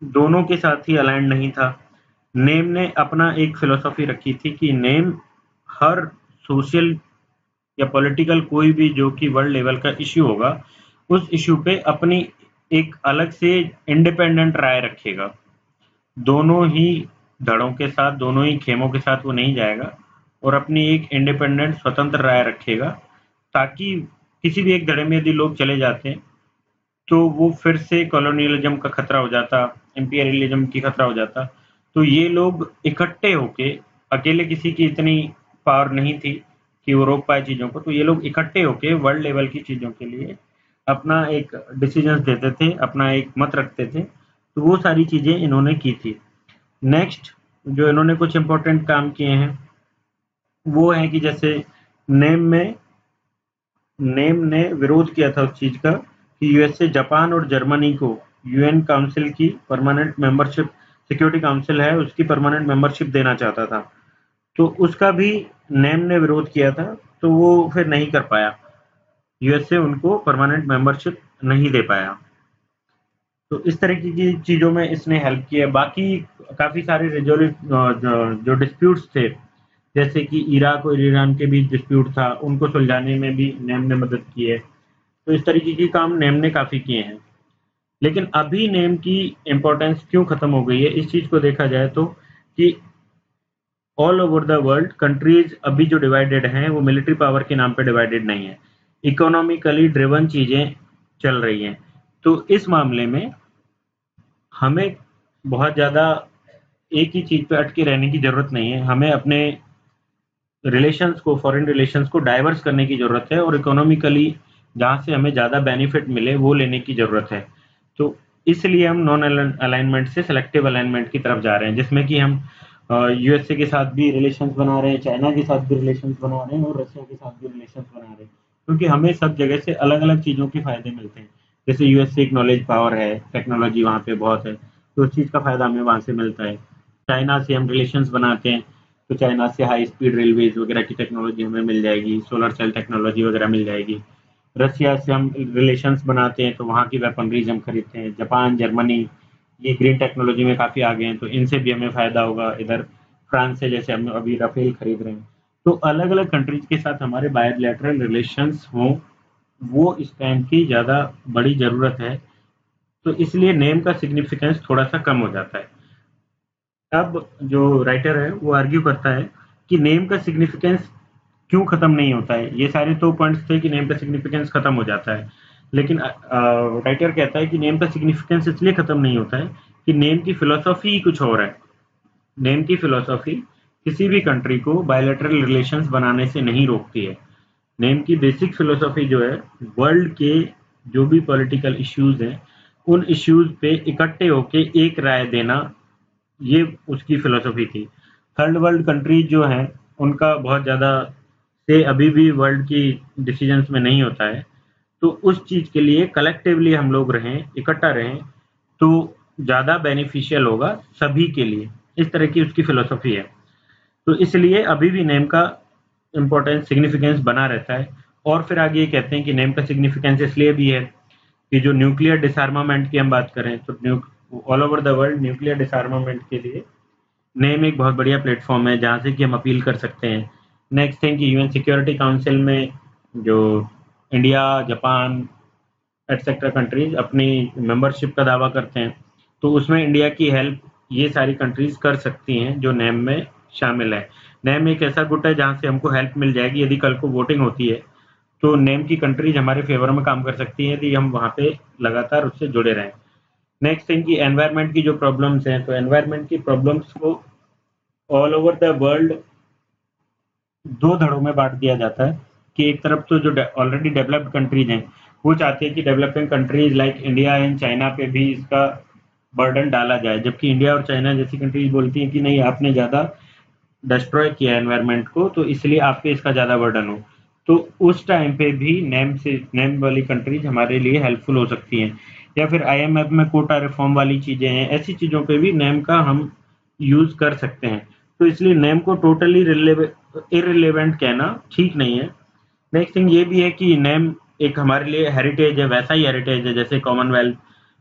दोनों के साथ ही अलाइंड नहीं था। नेम ने अपना एक फिलॉसफी रखी थी कि नेम हर सोशल या पॉलिटिकल कोई भी जो कि वर्ल्ड लेवल का इश्यू होगा, उस इश्यू पे अपनी एक अलग से इंडिपेंडेंट राय रखेगा। दोनों ही धड़ों के साथ, दोनों ही खेमों के साथ वो नहीं जाएगा और अपनी एक इंडिपेंडेंट स्वतंत्र राय रखेगा, ताकि किसी भी एक धड़े में यदि लोग चले जाते हैं तो वो फिर से कॉलोनियलिज्म का खतरा हो जाता, इंपीरियलिज्म की खतरा हो जाता। तो ये लोग इकट्ठे होके, अकेले किसी की इतनी पावर नहीं थी कि वो रोक पाए चीज़ों को, तो ये लोग इकट्ठे होके वर्ल्ड लेवल की चीज़ों के लिए अपना एक डिसीजंस देते थे, अपना एक मत रखते थे। तो वो सारी चीज़ें इन्होंने की थी। नेक्स्ट जो इन्होंने कुछ इम्पोर्टेंट काम किए हैं, वो है कि जैसे नेम में नेम ने विरोध किया था उस चीज़ का कि यूएसए, जापान और जर्मनी को यूएन काउंसिल की परमानेंट मेंबरशिप, सिक्योरिटी काउंसिल है उसकी परमानेंट मेंबरशिप देना चाहता था। तो उसका भी नेम ने विरोध किया था, तो वो फिर नहीं कर पाया। यूएसए उनको परमानेंट मेंबरशिप नहीं दे पाया। तो इस तरह की चीज़ों में इसने हेल्प की है। बाकी काफ़ी सारे जो डिस्प्यूट्स थे, जैसे कि इराक और ईरान के बीच डिस्प्यूट था, उनको सुलझाने में भी नेम ने मदद की है। तो इस तरीके के काम नेम ने काफ़ी किए हैं। लेकिन अभी नेम की इम्पोर्टेंस क्यों खत्म हो गई है, इस चीज़ को देखा जाए तो कि all over the world countries अभी जो डिवाइडेड हैं वो मिलिट्री पावर के नाम पे डिवाइडेड नहीं है, इकोनॉमिकली ड्रिवन चीज़ें चल रही हैं। तो इस मामले में हमें बहुत ज़्यादा एक ही चीज़ पे अटके रहने की ज़रूरत नहीं है। हमें अपने रिलेशंस को, फॉरेन रिलेशंस को डाइवर्स करने की ज़रूरत है और इकोनॉमिकली जहाँ से हमें ज़्यादा बेनिफिट मिले वो लेने की ज़रूरत है। तो इसलिए हम नॉन अलाइनमेंट से सेलेक्टिव अलाइनमेंट की तरफ जा रहे हैं, जिसमें कि हम यूएसए के साथ भी रिलेशंस बना रहे हैं, चाइना के साथ भी रिलेशंस बना रहे हैं और रशिया के साथ भी रिलेशंस बना रहे हैं, क्योंकि हमें सब जगह से अलग-अलग चीज़ों के फ़ायदे मिलते हैं। जैसे यूएसए एक नॉलेज पावर है, टेक्नोलॉजी वहाँ पे बहुत है, तो उस चीज़ का फ़ायदा हमें वहाँ से मिलता है। चाइना से हम रिलेशंस बनाते हैं, तो चाइना से हाई स्पीड रेलवेज़ वगैरह की टेक्नोलॉजी हमें मिल जाएगी, सोलर सेल टेक्नोलॉजी वगैरह मिल जाएगी। रसिया से हम रिलेशंस बनाते हैं, तो वहाँ की वेपनरीज हम खरीदते हैं। जापान, जर्मनी ये ग्रीन टेक्नोलॉजी में काफ़ी आगे हैं, तो इनसे भी हमें फ़ायदा होगा। इधर फ्रांस से जैसे हम अभी राफेल खरीद रहे हैं। तो अलग-अलग कंट्रीज़ के साथ हमारे बायलैटरल रिलेशंस हों, वो इस टाइम की ज़्यादा बड़ी ज़रूरत है। तो इसलिए नेम का सिग्निफिकेंस थोड़ा-सा कम हो जाता है। अब जो राइटर है वो आर्ग्यू करता है कि नेम का सिग्निफिकेंस क्यों खत्म नहीं होता है। ये सारे तो पॉइंट्स थे कि नेम का सिग्निफिकेंस खत्म हो जाता है, लेकिन राइटर कहता है कि नेम का सिग्निफिकेंस इसलिए खत्म नहीं होता है कि नेम की फिलोसॉफी ही कुछ और है। नेम की फिलोसॉफी किसी भी कंट्री को बायलैटरल रिलेशंस बनाने से नहीं रोकती है। नेम की बेसिक फिलोसॉफी जो है, वर्ल्ड के जो भी पॉलिटिकल इश्यूज हैं, उन इश्यूज पे इकट्ठे होके एक राय देना, ये उसकी फिलोसॉफी थी। थर्ड वर्ल्ड कंट्रीज जो हैं, उनका बहुत ज़्यादा से अभी भी वर्ल्ड की डिसीजंस में नहीं होता है। तो उस चीज़ के लिए कलेक्टिवली हम लोग रहें, इकट्ठा रहें, तो ज़्यादा बेनिफिशियल होगा सभी के लिए। इस तरह की उसकी फिलोसॉफी है। तो इसलिए अभी भी नेम का इम्पोर्टेंस, सिग्निफिकेंस बना रहता है। और फिर आगे ये कहते हैं कि नेम का सिग्निफिकेंस इसलिए भी है कि जो न्यूक्लियर डिसआर्मामेंट की हम बात करें, तो all over the world nuclear डिसआर्मामेंट के लिए नेम एक बहुत बढ़िया प्लेटफॉर्म है जहाँ से कि हम अपील कर सकते हैं। नेक्स्ट थिंग कि यूएन सिक्योरिटी काउंसिल में जो इंडिया, जापान एटसेट्रा कंट्रीज अपनी मेंबरशिप का दावा करते हैं, तो उसमें इंडिया की हेल्प ये सारी कंट्रीज कर सकती हैं जो नेम में शामिल है। नेम एक ऐसा गुट है जहाँ से हमको हेल्प मिल जाएगी। यदि कल को वोटिंग होती है तो नेम की कंट्रीज हमारे फेवर में काम कर सकती हैं, यदि हम वहाँ पे लगातार उससे जुड़े रहें। नेक्स्ट थिंग कि एनवायरनमेंट की जो प्रॉब्लम्स हैं, तो एनवायरनमेंट की प्रॉब्लम्स को ऑल ओवर द वर्ल्ड दो धड़ों में बांट दिया जाता है कि एक तरफ तो जो ऑलरेडी डेवलप्ड कंट्रीज हैं वो चाहती है कि developing countries like India and China पे भी इसका बर्डन डाला जाए, जबकि इंडिया और चाइना जैसी कंट्रीज बोलती हैं कि नहीं, आपने ज़्यादा डिस्ट्रॉय किया एनवायरनमेंट को, तो इसलिए आप पे इसका ज़्यादा बर्डन हो। तो उस टाइम पे भी नेम वाली कंट्रीज हमारे लिए हेल्पफुल हो सकती हैं, या फिर आईएमएफ में कोटा रिफॉर्म वाली चीज़ें हैं, ऐसी चीज़ों पे भी नेम का हम यूज़ कर सकते हैं। तो इसलिए नेम को टोटली इररिलेवेंट कहना ठीक नहीं है। नेक्स्ट थिंग ये भी है कि नेम एक हमारे लिए हेरिटेज है, वैसा ही हेरिटेज है जैसे कॉमनवेल्थ।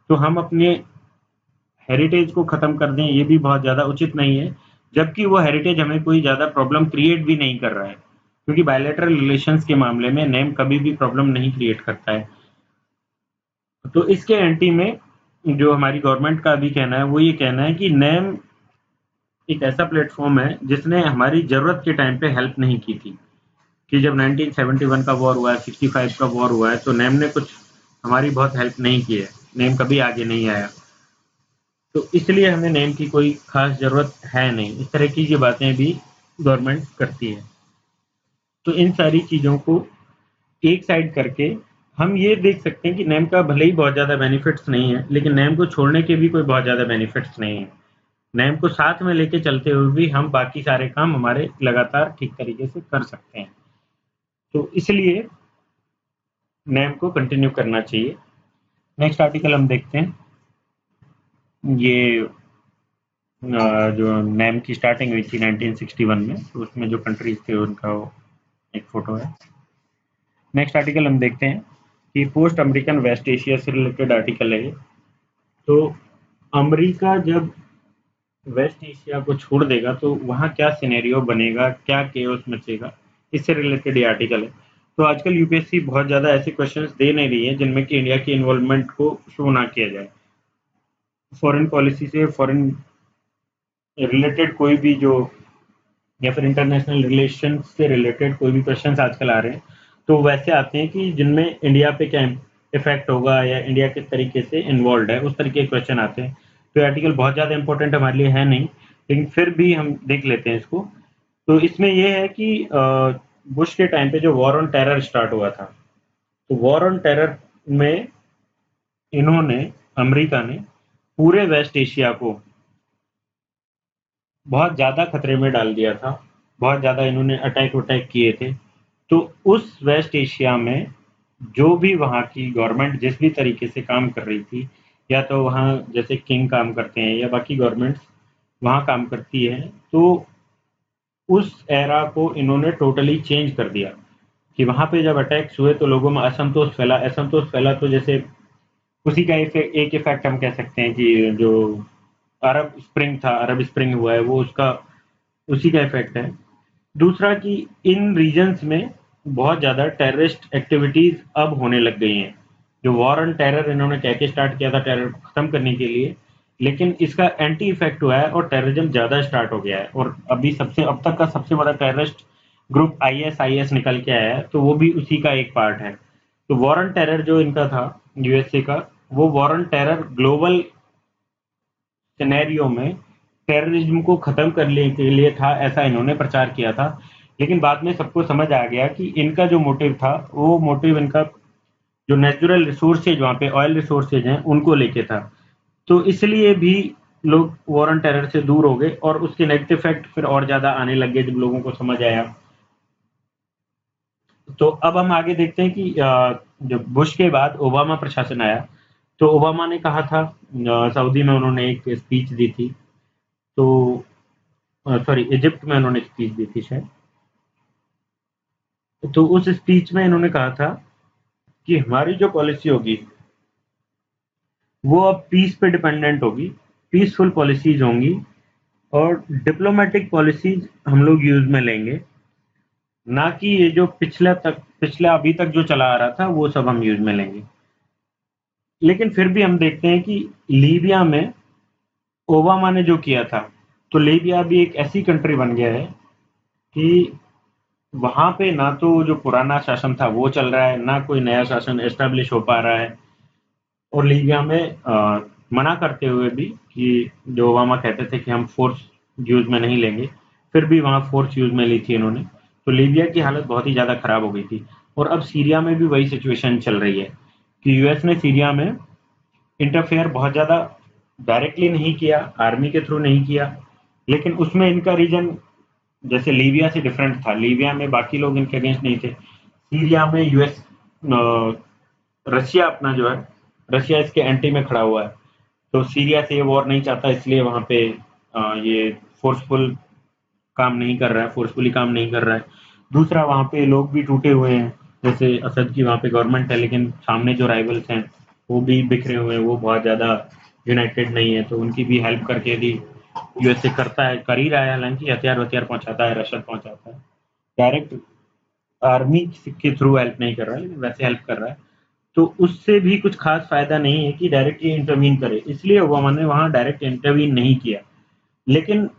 तो हम अपने हेरिटेज को खत्म कर दें ये भी बहुत ज़्यादा उचित नहीं है, जबकि वो हेरिटेज हमें कोई ज़्यादा प्रॉब्लम क्रिएट भी नहीं कर रहा है, क्योंकि बायलैटरल रिलेशंस के मामले में नेम कभी भी प्रॉब्लम नहीं क्रिएट करता है। तो इसके एंटी में जो हमारी गवर्नमेंट का भी कहना है वो ये कहना है कि नेम एक ऐसा प्लेटफॉर्म है जिसने हमारी ज़रूरत के टाइम पे हेल्प नहीं की थी, कि जब 1971 का वॉर हुआ है, 65 का वॉर हुआ है, तो नेम ने कुछ हमारी बहुत हेल्प नहीं की है, नेम कभी आगे नहीं आया। तो इसलिए हमें नेम की कोई खास ज़रूरत है नहीं। इस तरह की ये बातें भी गवर्नमेंट करती है। तो इन सारी चीज़ों को एक साइड करके हम ये देख सकते हैं कि नेम का भले ही बहुत ज़्यादा बेनिफिट्स नहीं है, लेकिन नेम को छोड़ने के भी कोई बहुत ज़्यादा बेनिफिट्स नहीं है। नेम को साथ में लेके चलते हुए भी हम बाकी सारे काम हमारे लगातार ठीक तरीके से कर सकते हैं। तो इसलिए नेम को कंटिन्यू करना चाहिए। नेक्स्ट आर्टिकल हम देखते हैं। ये जो नेम की स्टार्टिंग हुई थी 1961 में, तो उसमें जो कंट्रीज थे उनका एक फोटो है। नेक्स्ट आर्टिकल हम देखते हैं कि पोस्ट अमेरिकन वेस्ट एशिया से रिलेटेड आर्टिकल है ये। तो अमेरिका जब वेस्ट एशिया को छोड़ देगा तो वहाँ क्या सिनेरियो बनेगा, क्या केओस मचेगा, इससे रिलेटेड ये आर्टिकल है। तो आजकल यूपीएससी बहुत ज़्यादा ऐसे क्वेश्चंस दे नहीं रही है जिनमें कि इंडिया की इन्वॉल्वमेंट को शो ना किया जाए। फॉरेन पॉलिसी से फॉरेन रिलेटेड कोई भी जो, या फिर इंटरनेशनल रिलेशन से रिलेटेड कोई भी क्वेश्चंस आजकल आ रहे हैं, तो वैसे आते हैं कि जिनमें इंडिया पे क्या इफेक्ट होगा या इंडिया किस तरीके से इन्वॉल्व है, उस तरीके के क्वेश्चन आते हैं। तो ये आर्टिकल बहुत ज़्यादा इंपॉर्टेंट हमारे लिए है नहीं, लेकिन फिर भी हम देख लेते हैं इसको। तो इसमें यह है कि बुश के टाइम पे जो वॉर ऑन टेरर स्टार्ट हुआ था, तो वॉर ऑन टेरर में इन्होंने, अमेरिका ने पूरे वेस्ट एशिया को बहुत ज़्यादा खतरे में डाल दिया था, बहुत ज़्यादा इन्होंने अटैक वटैक किए थे। तो उस वेस्ट एशिया में जो भी वहाँ की गवर्नमेंट जिस भी तरीके से काम कर रही थी, या तो वहाँ जैसे किंग काम करते हैं या बाकी गवर्नमेंट्स वहाँ काम करती है, तो उस एरा को इन्होंने टोटली चेंज कर दिया। कि वहाँ पे जब अटैक्स हुए तो लोगों में असंतोष फैला, तो जैसे उसी का एक इफेक्ट हम कह सकते हैं कि जो अरब स्प्रिंग हुआ है वो उसका उसी का इफेक्ट है। दूसरा कि इन रीजन्स में बहुत ज़्यादा टेररिस्ट एक्टिविटीज़ अब होने लग गई हैं। जो वॉर ऑन टेरर इन्होंने कह के स्टार्ट किया था टेरर को ख़त्म करने के लिए, लेकिन इसका एंटी इफेक्ट हुआ है और टेररिज्म ज़्यादा स्टार्ट हो गया है। और अब तक का सबसे बड़ा टेररिस्ट ग्रुप आईएस निकल के आया है, तो वो भी उसी का एक पार्ट है। तो वॉर ऑन टेरर जो इनका था यूएसए का, वो war on terror global scenario में टेररिज्म को खत्म करने के लिए था, ऐसा इन्होंने प्रचार किया था। लेकिन बाद में सबको समझ आ गया कि इनका जो मोटिव था, वो मोटिव इनका जो नेचुरल रिसोर्सेज वहाँ पे ऑयल रिसोर्सेज हैं उनको लेके था। तो इसलिए भी लोग वॉर ऑन टेरर से दूर हो गए और उसके नेगेटिव इफेक्ट फिर और ज़्यादा आने लग गए जब लोगों को समझ आया। तो अब हम आगे देखते हैं कि जब बुश के बाद ओबामा प्रशासन आया, तो ओबामा ने कहा था, सऊदी में उन्होंने एक स्पीच दी थी, तो सॉरी इजिप्ट में उन्होंने स्पीच दी थी शायद। तो उस स्पीच में इन्होंने कहा था कि हमारी जो पॉलिसी होगी वो अब पीस पे डिपेंडेंट होगी, पीसफुल पॉलिसीज होंगी और डिप्लोमेटिक पॉलिसीज हम लोग यूज में लेंगे, ना कि ये जो पिछला अभी तक जो चला आ रहा था वो सब हम यूज में लेंगे। लेकिन फिर भी हम देखते हैं कि लीबिया में ओबामा ने जो किया था, तो लीबिया भी एक ऐसी कंट्री बन गया है कि वहाँ पे ना तो जो पुराना शासन था वो चल रहा है, ना कोई नया शासन एस्टेब्लिश हो पा रहा है। और लीबिया में मना करते हुए भी कि जो ओबामा कहते थे कि हम फोर्स यूज में नहीं लेंगे, फिर भी वहाँ फोर्स यूज में ली थी इन्होंने। तो लीबिया की हालत बहुत ही ज़्यादा खराब हो गई थी। और अब सीरिया में भी वही सिचुएशन चल रही है कि यूएस ने सीरिया में इंटरफेयर बहुत ज़्यादा डायरेक्टली नहीं किया, आर्मी के थ्रू नहीं किया, लेकिन उसमें इनका रीजन जैसे लीबिया से डिफरेंट था। लीबिया में बाकी लोग इनके अगेंस्ट नहीं थे। सीरिया में यूएस रशिया अपना जो है, रशिया इसके एंटी में खड़ा हुआ है। तो सीरिया से ये वॉर नहीं चाहता, इसलिए वहाँ पे ये फोर्सफुल काम नहीं कर रहा है, फोर्सफुली काम नहीं कर रहा है। दूसरा, वहाँ पे लोग भी टूटे हुए हैं, जैसे असद की वहाँ पे गवर्नमेंट है, लेकिन सामने जो राइवल्स हैं वो भी बिखरे हुए हैं, वो बहुत ज़्यादा यूनाइटेड नहीं है। तो उनकी भी हेल्प करके यदि यूएसए करता है, कर ही रहा है, हालांकि हथियार वथियार पहुंचाता है, रसद पहुंचाता है, डायरेक्ट आर्मी के थ्रू हेल्प नहीं कर रहा है, लेकिन वैसे हेल्प कर रहा है। तो उससे भी कुछ खास फायदा नहीं है कि डायरेक्ट ये इंटरवीन करे, इसलिए ओबामा ने वहां डायरेक्ट इंटरवीन नहीं किया। लेकिन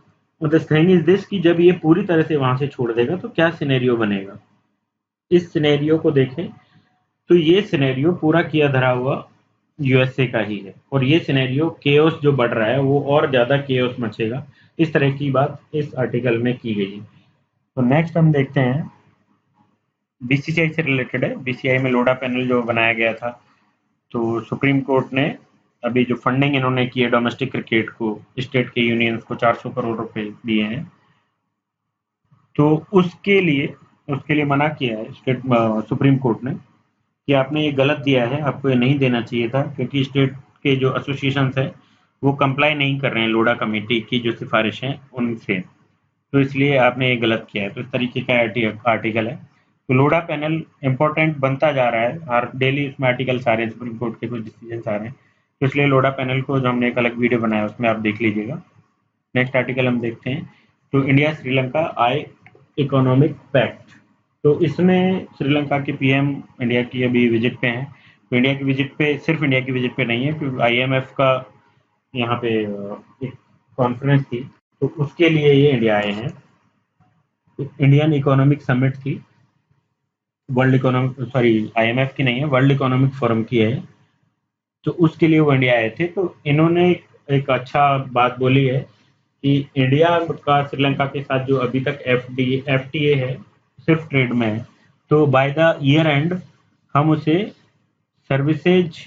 द थिंग इज दिस कि जब ये पूरी तरह से वहां से छोड़ देगा तो क्या सिनेरियो बनेगा। इस सिनेरियो को देखें तो ये सिनेरियो पूरा किया धरा हुआ यूएसए का ही है, और ये सिनेरियो केओस जो बढ़ रहा है वो और ज्यादा केओस मचेगा। इस तरह की बात इस आर्टिकल में की गई है। तो नेक्स्ट हम देखते हैं, बीसीसीआई से रिलेटेड है। बीसीसीआई में लोडा पैनल जो बनाया गया था, तो सुप्रीम कोर्ट ने अभी जो फंडिंग इन्होंने की है डोमेस्टिक क्रिकेट को, स्टेट के यूनियंस को 400 करोड़ रुपए दिए हैं, तो उसके लिए मना किया है स्टेट सुप्रीम कोर्ट ने कि आपने ये गलत दिया है, आपको ये नहीं देना चाहिए था, क्योंकि स्टेट के जो एसोसिएशन है वो कंप्लाई नहीं कर रहे हैं लोडा कमेटी की जो सिफारिश है उनसे, तो इसलिए आपने ये गलत किया है। तो इस तरीके का आर्टिकल है। तो लोडा पैनल इंपॉर्टेंट बनता जा रहा है, हर डेली इसमें आर्टिकल्स आ रहे हैं, सुप्रीम कोर्ट के कुछ डिसीजन आ रहे हैं, तो इसलिए लोडा पैनल को जो हमने एक अलग वीडियो बनाया उसमें आप देख लीजिएगा। नेक्स्ट आर्टिकल हम देखते हैं, तो India Sri Lanka I economic pact. तो इसमें श्रीलंका के पीएम इंडिया की अभी विजिट पे हैं। तो इंडिया की विजिट पे, सिर्फ इंडिया की विजिट पे नहीं है, क्योंकि आईएमएफ का यहाँ पे एक कॉन्फ्रेंस थी, तो उसके लिए ये इंडिया आए हैं। इंडियन इकोनॉमिक समिट थी, वर्ल्ड इकोनॉमिक, सॉरी आईएमएफ की नहीं है, वर्ल्ड इकोनॉमिक फोरम की है, तो उसके लिए वो इंडिया आए थे। तो इन्होंने एक अच्छा बात बोली है कि इंडिया का श्रीलंका के साथ जो अभी तक एफटीए है, सिर्फ ट्रेड में है, तो बाय द ईयर एंड हम उसे सर्विसेज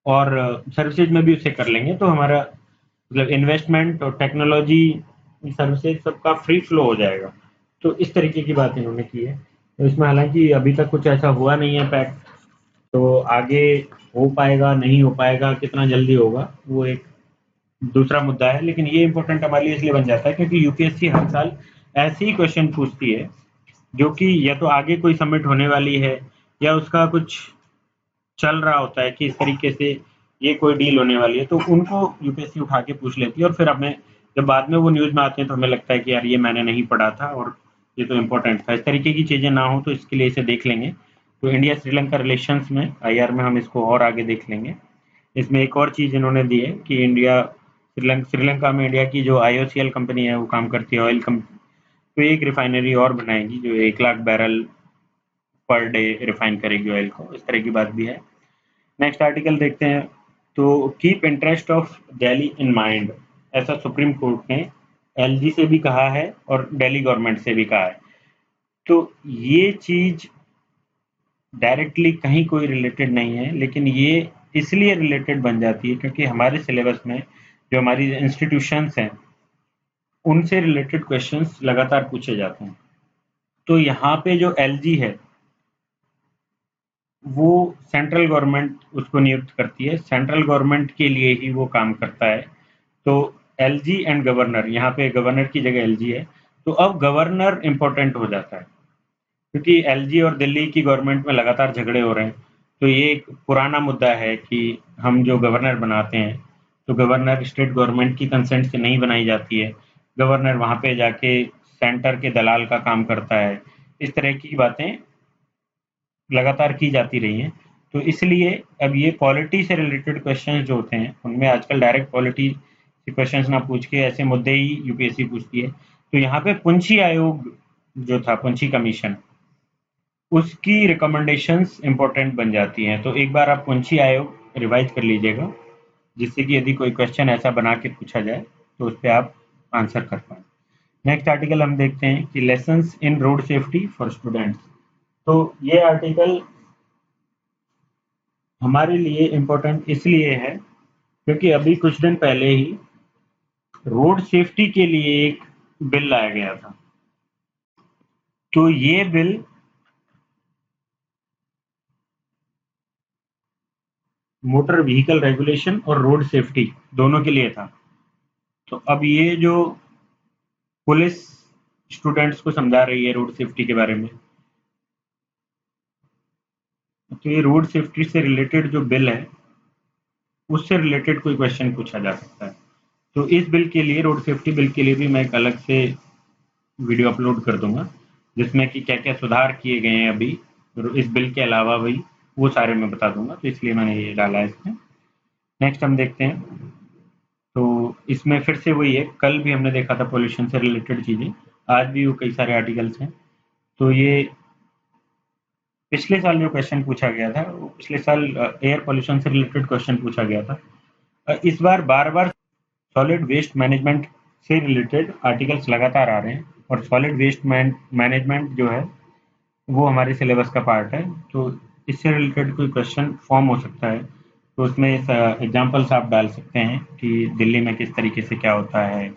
और सर्विसेज में भी उसे कर लेंगे, तो हमारा मतलब इन्वेस्टमेंट और टेक्नोलॉजी सर्विसेज सबका फ्री फ्लो हो जाएगा। तो इस तरीके की बात इन्होंने की है। तो इसमें हालांकि अभी तक कुछ ऐसा हुआ नहीं है पैक्ट, तो आगे हो पाएगा नहीं हो पाएगा, कितना जल्दी होगा, वो एक दूसरा मुद्दा है। लेकिन ये इंपॉर्टेंट हमारे लिए इसलिए बन जाता है क्योंकि यूपीएससी हर साल ऐसे ही क्वेश्चन पूछती है जो कि या तो आगे कोई सबमिट होने वाली है, या उसका कुछ चल रहा होता है कि इस तरीके से ये कोई डील होने वाली है, तो उनको यूपीएससी उठा के पूछ लेती है, और फिर हमें जब बाद में वो न्यूज में आते हैं तो हमें लगता है कि यार ये मैंने नहीं पढ़ा था और ये तो इम्पोर्टेंट था। इस तरीके की चीजें ना हो, तो इसके लिए इसे देख लेंगे। तो इंडिया श्रीलंका रिलेशंस में आईआर में हम इसको और आगे देख लेंगे। इसमें एक और चीज इन्होंने दी है कि इंडिया श्रीलंका में इंडिया की जो आईओसीएल कंपनी है वो काम करती है ऑयल कंपनी, तो एक रिफाइनरी और बनाएगी जो 1 lakh barrel per day refine करेगी ऑयल को, इस तरह की बात भी है। नेक्स्ट आर्टिकल देखते हैं, तो keep interest of Delhi in mind, ऐसा सुप्रीम कोर्ट ने एलजी से भी कहा है और दिल्ली गवर्नमेंट से भी कहा है। तो ये चीज डायरेक्टली कहीं कोई रिलेटेड नहीं है, लेकिन ये इसलिए रिलेटेड बन जाती है क्योंकि हमारे सिलेबस में जो हमारी इंस्टीट्यूशंस हैं उनसे रिलेटेड क्वेश्चंस लगातार पूछे जाते हैं। तो यहाँ पे जो एलजी है वो सेंट्रल गवर्नमेंट उसको नियुक्त करती है, सेंट्रल गवर्नमेंट के लिए ही वो काम करता है। तो एलजी एंड गवर्नर, यहाँ पे गवर्नर की जगह एलजी है, तो अब गवर्नर इंपॉर्टेंट हो जाता है क्योंकि एलजी और दिल्ली की गवर्नमेंट में लगातार झगड़े हो रहे हैं। तो ये एक पुराना मुद्दा है कि हम जो गवर्नर बनाते हैं, तो गवर्नर स्टेट गवर्नमेंट की कंसेंट से नहीं बनाई जाती है, गवर्नर वहाँ पे जाके सेंटर के दलाल का काम करता है। इस तरह की बातें लगातार की जाती रही हैं। तो इसलिए अब ये पॉलिटी से रिलेटेड क्वेश्चंस जो होते हैं उनमें आजकल डायरेक्ट पॉलिटी से क्वेश्चंस ना पूछ के ऐसे मुद्दे ही यूपीएससी पूछती है। तो यहाँ पे पुंछी आयोग जो था, पुंछी कमीशन, उसकी रिकमेंडेशंस इंपॉर्टेंट बन जाती हैं। तो एक बार आप पुंछी आयोग रिवाइज कर लीजिएगा, जिससे कि यदि कोई क्वेश्चन ऐसा बना के पूछा जाए तो उस पर आप आंसर कर पाएँ। नेक्स्ट आर्टिकल हम देखते हैं कि lessons in road safety for students. तो ये आर्टिकल हमारे लिए इम्पोर्टेंट इसलिए है क्योंकि अभी कुछ दिन पहले ही रोड सेफ्टी के लिए एक बिल लाया गया था। तो ये बिल मोटर व्हीकल रेगुलेशन और रोड सेफ्टी दोनों के लिए था। तो अब ये जो पुलिस स्टूडेंट्स को समझा रही है रोड सेफ्टी के बारे में, तो ये रोड सेफ्टी से रिलेटेड जो बिल है उससे रिलेटेड कोई क्वेश्चन पूछा जा सकता है। तो इस बिल के लिए, रोड सेफ्टी बिल के लिए भी मैं एक अलग से वीडियो अपलोड कर दूंगा जिसमें कि क्या क्या सुधार किए गए हैं अभी इस बिल के अलावा भी, वो सारे मैं बता दूंगा। तो इसलिए मैंने ये डाला है इसमें। नेक्स्ट हम देखते हैं। तो इसमें फिर से वही है, कल भी हमने देखा था पोल्यूशन से रिलेटेड चीज़ें, आज भी वो कई सारे आर्टिकल्स हैं। तो ये पिछले साल जो क्वेश्चन पूछा गया था, वो पिछले साल एयर पोल्यूशन से रिलेटेड क्वेश्चन पूछा गया था। इस बार बार बार सॉलिड वेस्ट मैनेजमेंट से रिलेटेड आर्टिकल्स लगातार आ रहे हैं, और सॉलिड वेस्ट मैनेजमेंट जो है वो हमारे सिलेबस का पार्ट है। तो इससे रिलेटेड कोई क्वेश्चन फॉर्म हो सकता है। तो उसमें एग्जाम्पल्स आप डाल सकते हैं कि दिल्ली में किस तरीके से क्या होता है।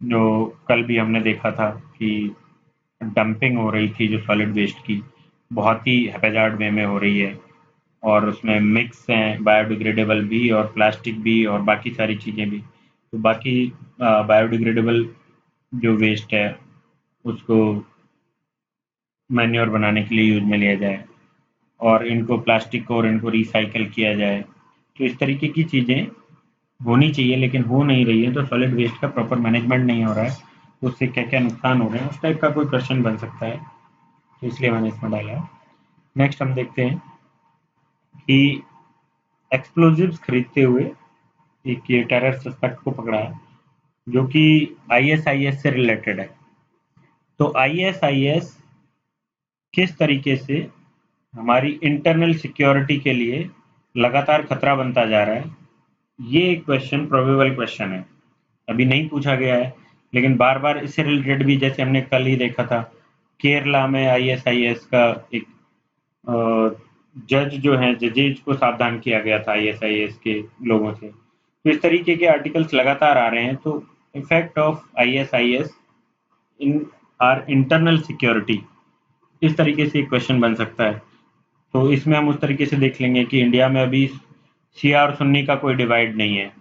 जो कल भी हमने देखा था कि डंपिंग हो रही थी जो सॉलिड वेस्ट की, बहुत ही हैपेजार्ड वे में हो रही है, और उसमें मिक्स हैं बायोडिग्रेडेबल भी और प्लास्टिक भी और बाकी सारी चीज़ें भी। तो बाकी बायोडिग्रेडेबल जो वेस्ट है उसको मैन्योर बनाने के लिए यूज में लिया जाए, और इनको प्लास्टिक को और इनको रिसाइकल किया जाए। तो इस तरीके की चीज़ें होनी चाहिए, लेकिन हो नहीं रही है। तो सॉलिड वेस्ट का प्रॉपर मैनेजमेंट नहीं हो रहा है, तो उससे क्या क्या नुकसान हो रहे हैं उस टाइप का कोई क्वेश्चन बन सकता है। तो इसलिए मैंने इसमें डाला है। नेक्स्ट हम देखते हैं कि एक्सप्लोजिव्स खरीदते हुए एक ये टेरर सस्पेक्ट को पकड़ा है जो कि आईएसआईएस से रिलेटेड है। तो आईएसआईएस किस तरीके से हमारी इंटरनल सिक्योरिटी के लिए लगातार खतरा बनता जा रहा है, ये एक क्वेश्चन प्रोबेबल क्वेश्चन है। अभी नहीं पूछा गया है, लेकिन बार बार इससे रिलेटेड भी, जैसे हमने कल ही देखा था केरला में आईएसआईएस का एक जज जो है, जजेज को सावधान किया गया था आईएसआईएस के लोगों से। तो इस तरीके के आर्टिकल्स लगातार आ रहे हैं। तो effect of ISIS in are internal security, इस तरीके से एक क्वेश्चन बन सकता है। तो इसमें हम उस तरीके से देख लेंगे कि इंडिया में अभी शिया और सुन्नी का कोई डिवाइड नहीं है।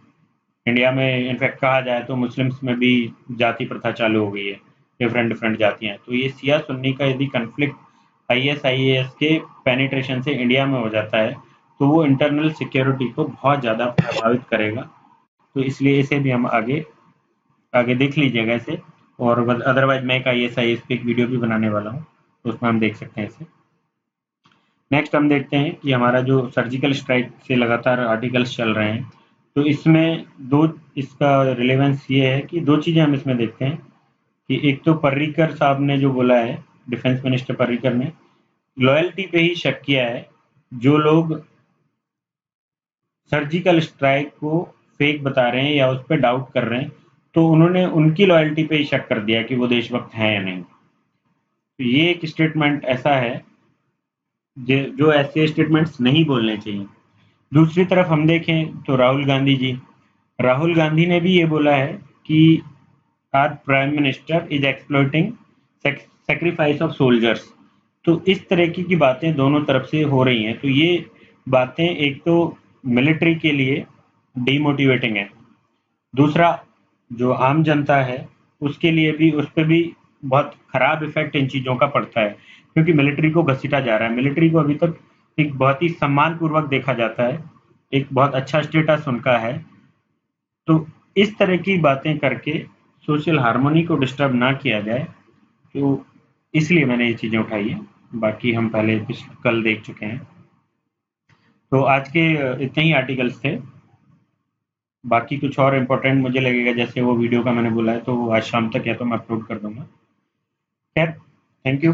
इंडिया में इनफैक्ट कहा जाए तो मुस्लिम्स में भी जाति प्रथा चालू हो गई है, डिफरेंट डिफरेंट जातियां। तो ये शिया सुन्नी का यदि कन्फ्लिक्ट आईएसआईएस के पेनिट्रेशन से इंडिया में हो जाता है तो वो इंटरनल सिक्योरिटी को बहुत ज़्यादा प्रभावित करेगा। तो इसलिए इसे भी हम आगे आगे देख लीजिएगा इसे। और अदरवाइज मैं एक आईएसआईएस पे एक वीडियो भी बनाने वाला हूँ, तो उसमें हम देख सकते हैं इसे। नेक्स्ट हम देखते हैं कि हमारा जो सर्जिकल स्ट्राइक से लगातार आर्टिकल्स चल रहे हैं, तो इसमें दो, इसका रिलेवेंस ये है कि दो चीज़ें हम इसमें देखते हैं कि एक तो पर्रिकर साहब ने जो बोला है, डिफेंस मिनिस्टर पर्रिकर ने लॉयल्टी पे ही शक किया है। जो लोग सर्जिकल स्ट्राइक को फेक बता रहे हैं या उस पर डाउट कर रहे हैं, तो उन्होंने उनकी लॉयल्टी पे ही शक कर दिया कि वो देशभक्त हैं या नहीं। तो ये एक स्टेटमेंट ऐसा है जो ऐसे स्टेटमेंट्स नहीं बोलने चाहिए। दूसरी तरफ हम देखें तो राहुल गांधी ने भी ये बोला है कि our prime minister is exploiting sacrifice of soldiers. तो इस तरह की बातें दोनों तरफ से हो रही हैं। तो ये बातें एक तो मिलिट्री के लिए डीमोटिवेटिंग है, दूसरा जो आम जनता है उसके लिए भी, उस पर भी बहुत खराब इफेक्ट इन चीज़ों का पड़ता है, क्योंकि मिलिट्री को घसीटा जा रहा है। मिलिट्री को अभी तक एक बहुत ही सम्मानपूर्वक देखा जाता है, एक बहुत अच्छा स्टेटस उनका है। तो इस तरह की बातें करके सोशल हार्मोनी को डिस्टर्ब ना किया जाए, तो इसलिए मैंने ये चीज़ें उठाई है। बाकी हम पहले कल देख चुके हैं। तो आज के इतने ही आर्टिकल्स थे। बाकी कुछ और इम्पोर्टेंट मुझे लगेगा, जैसे वो वीडियो का मैंने बोला है, तो आज शाम तक या तो मैं अपलोड कर दूंगा। खैर, थैंक यू।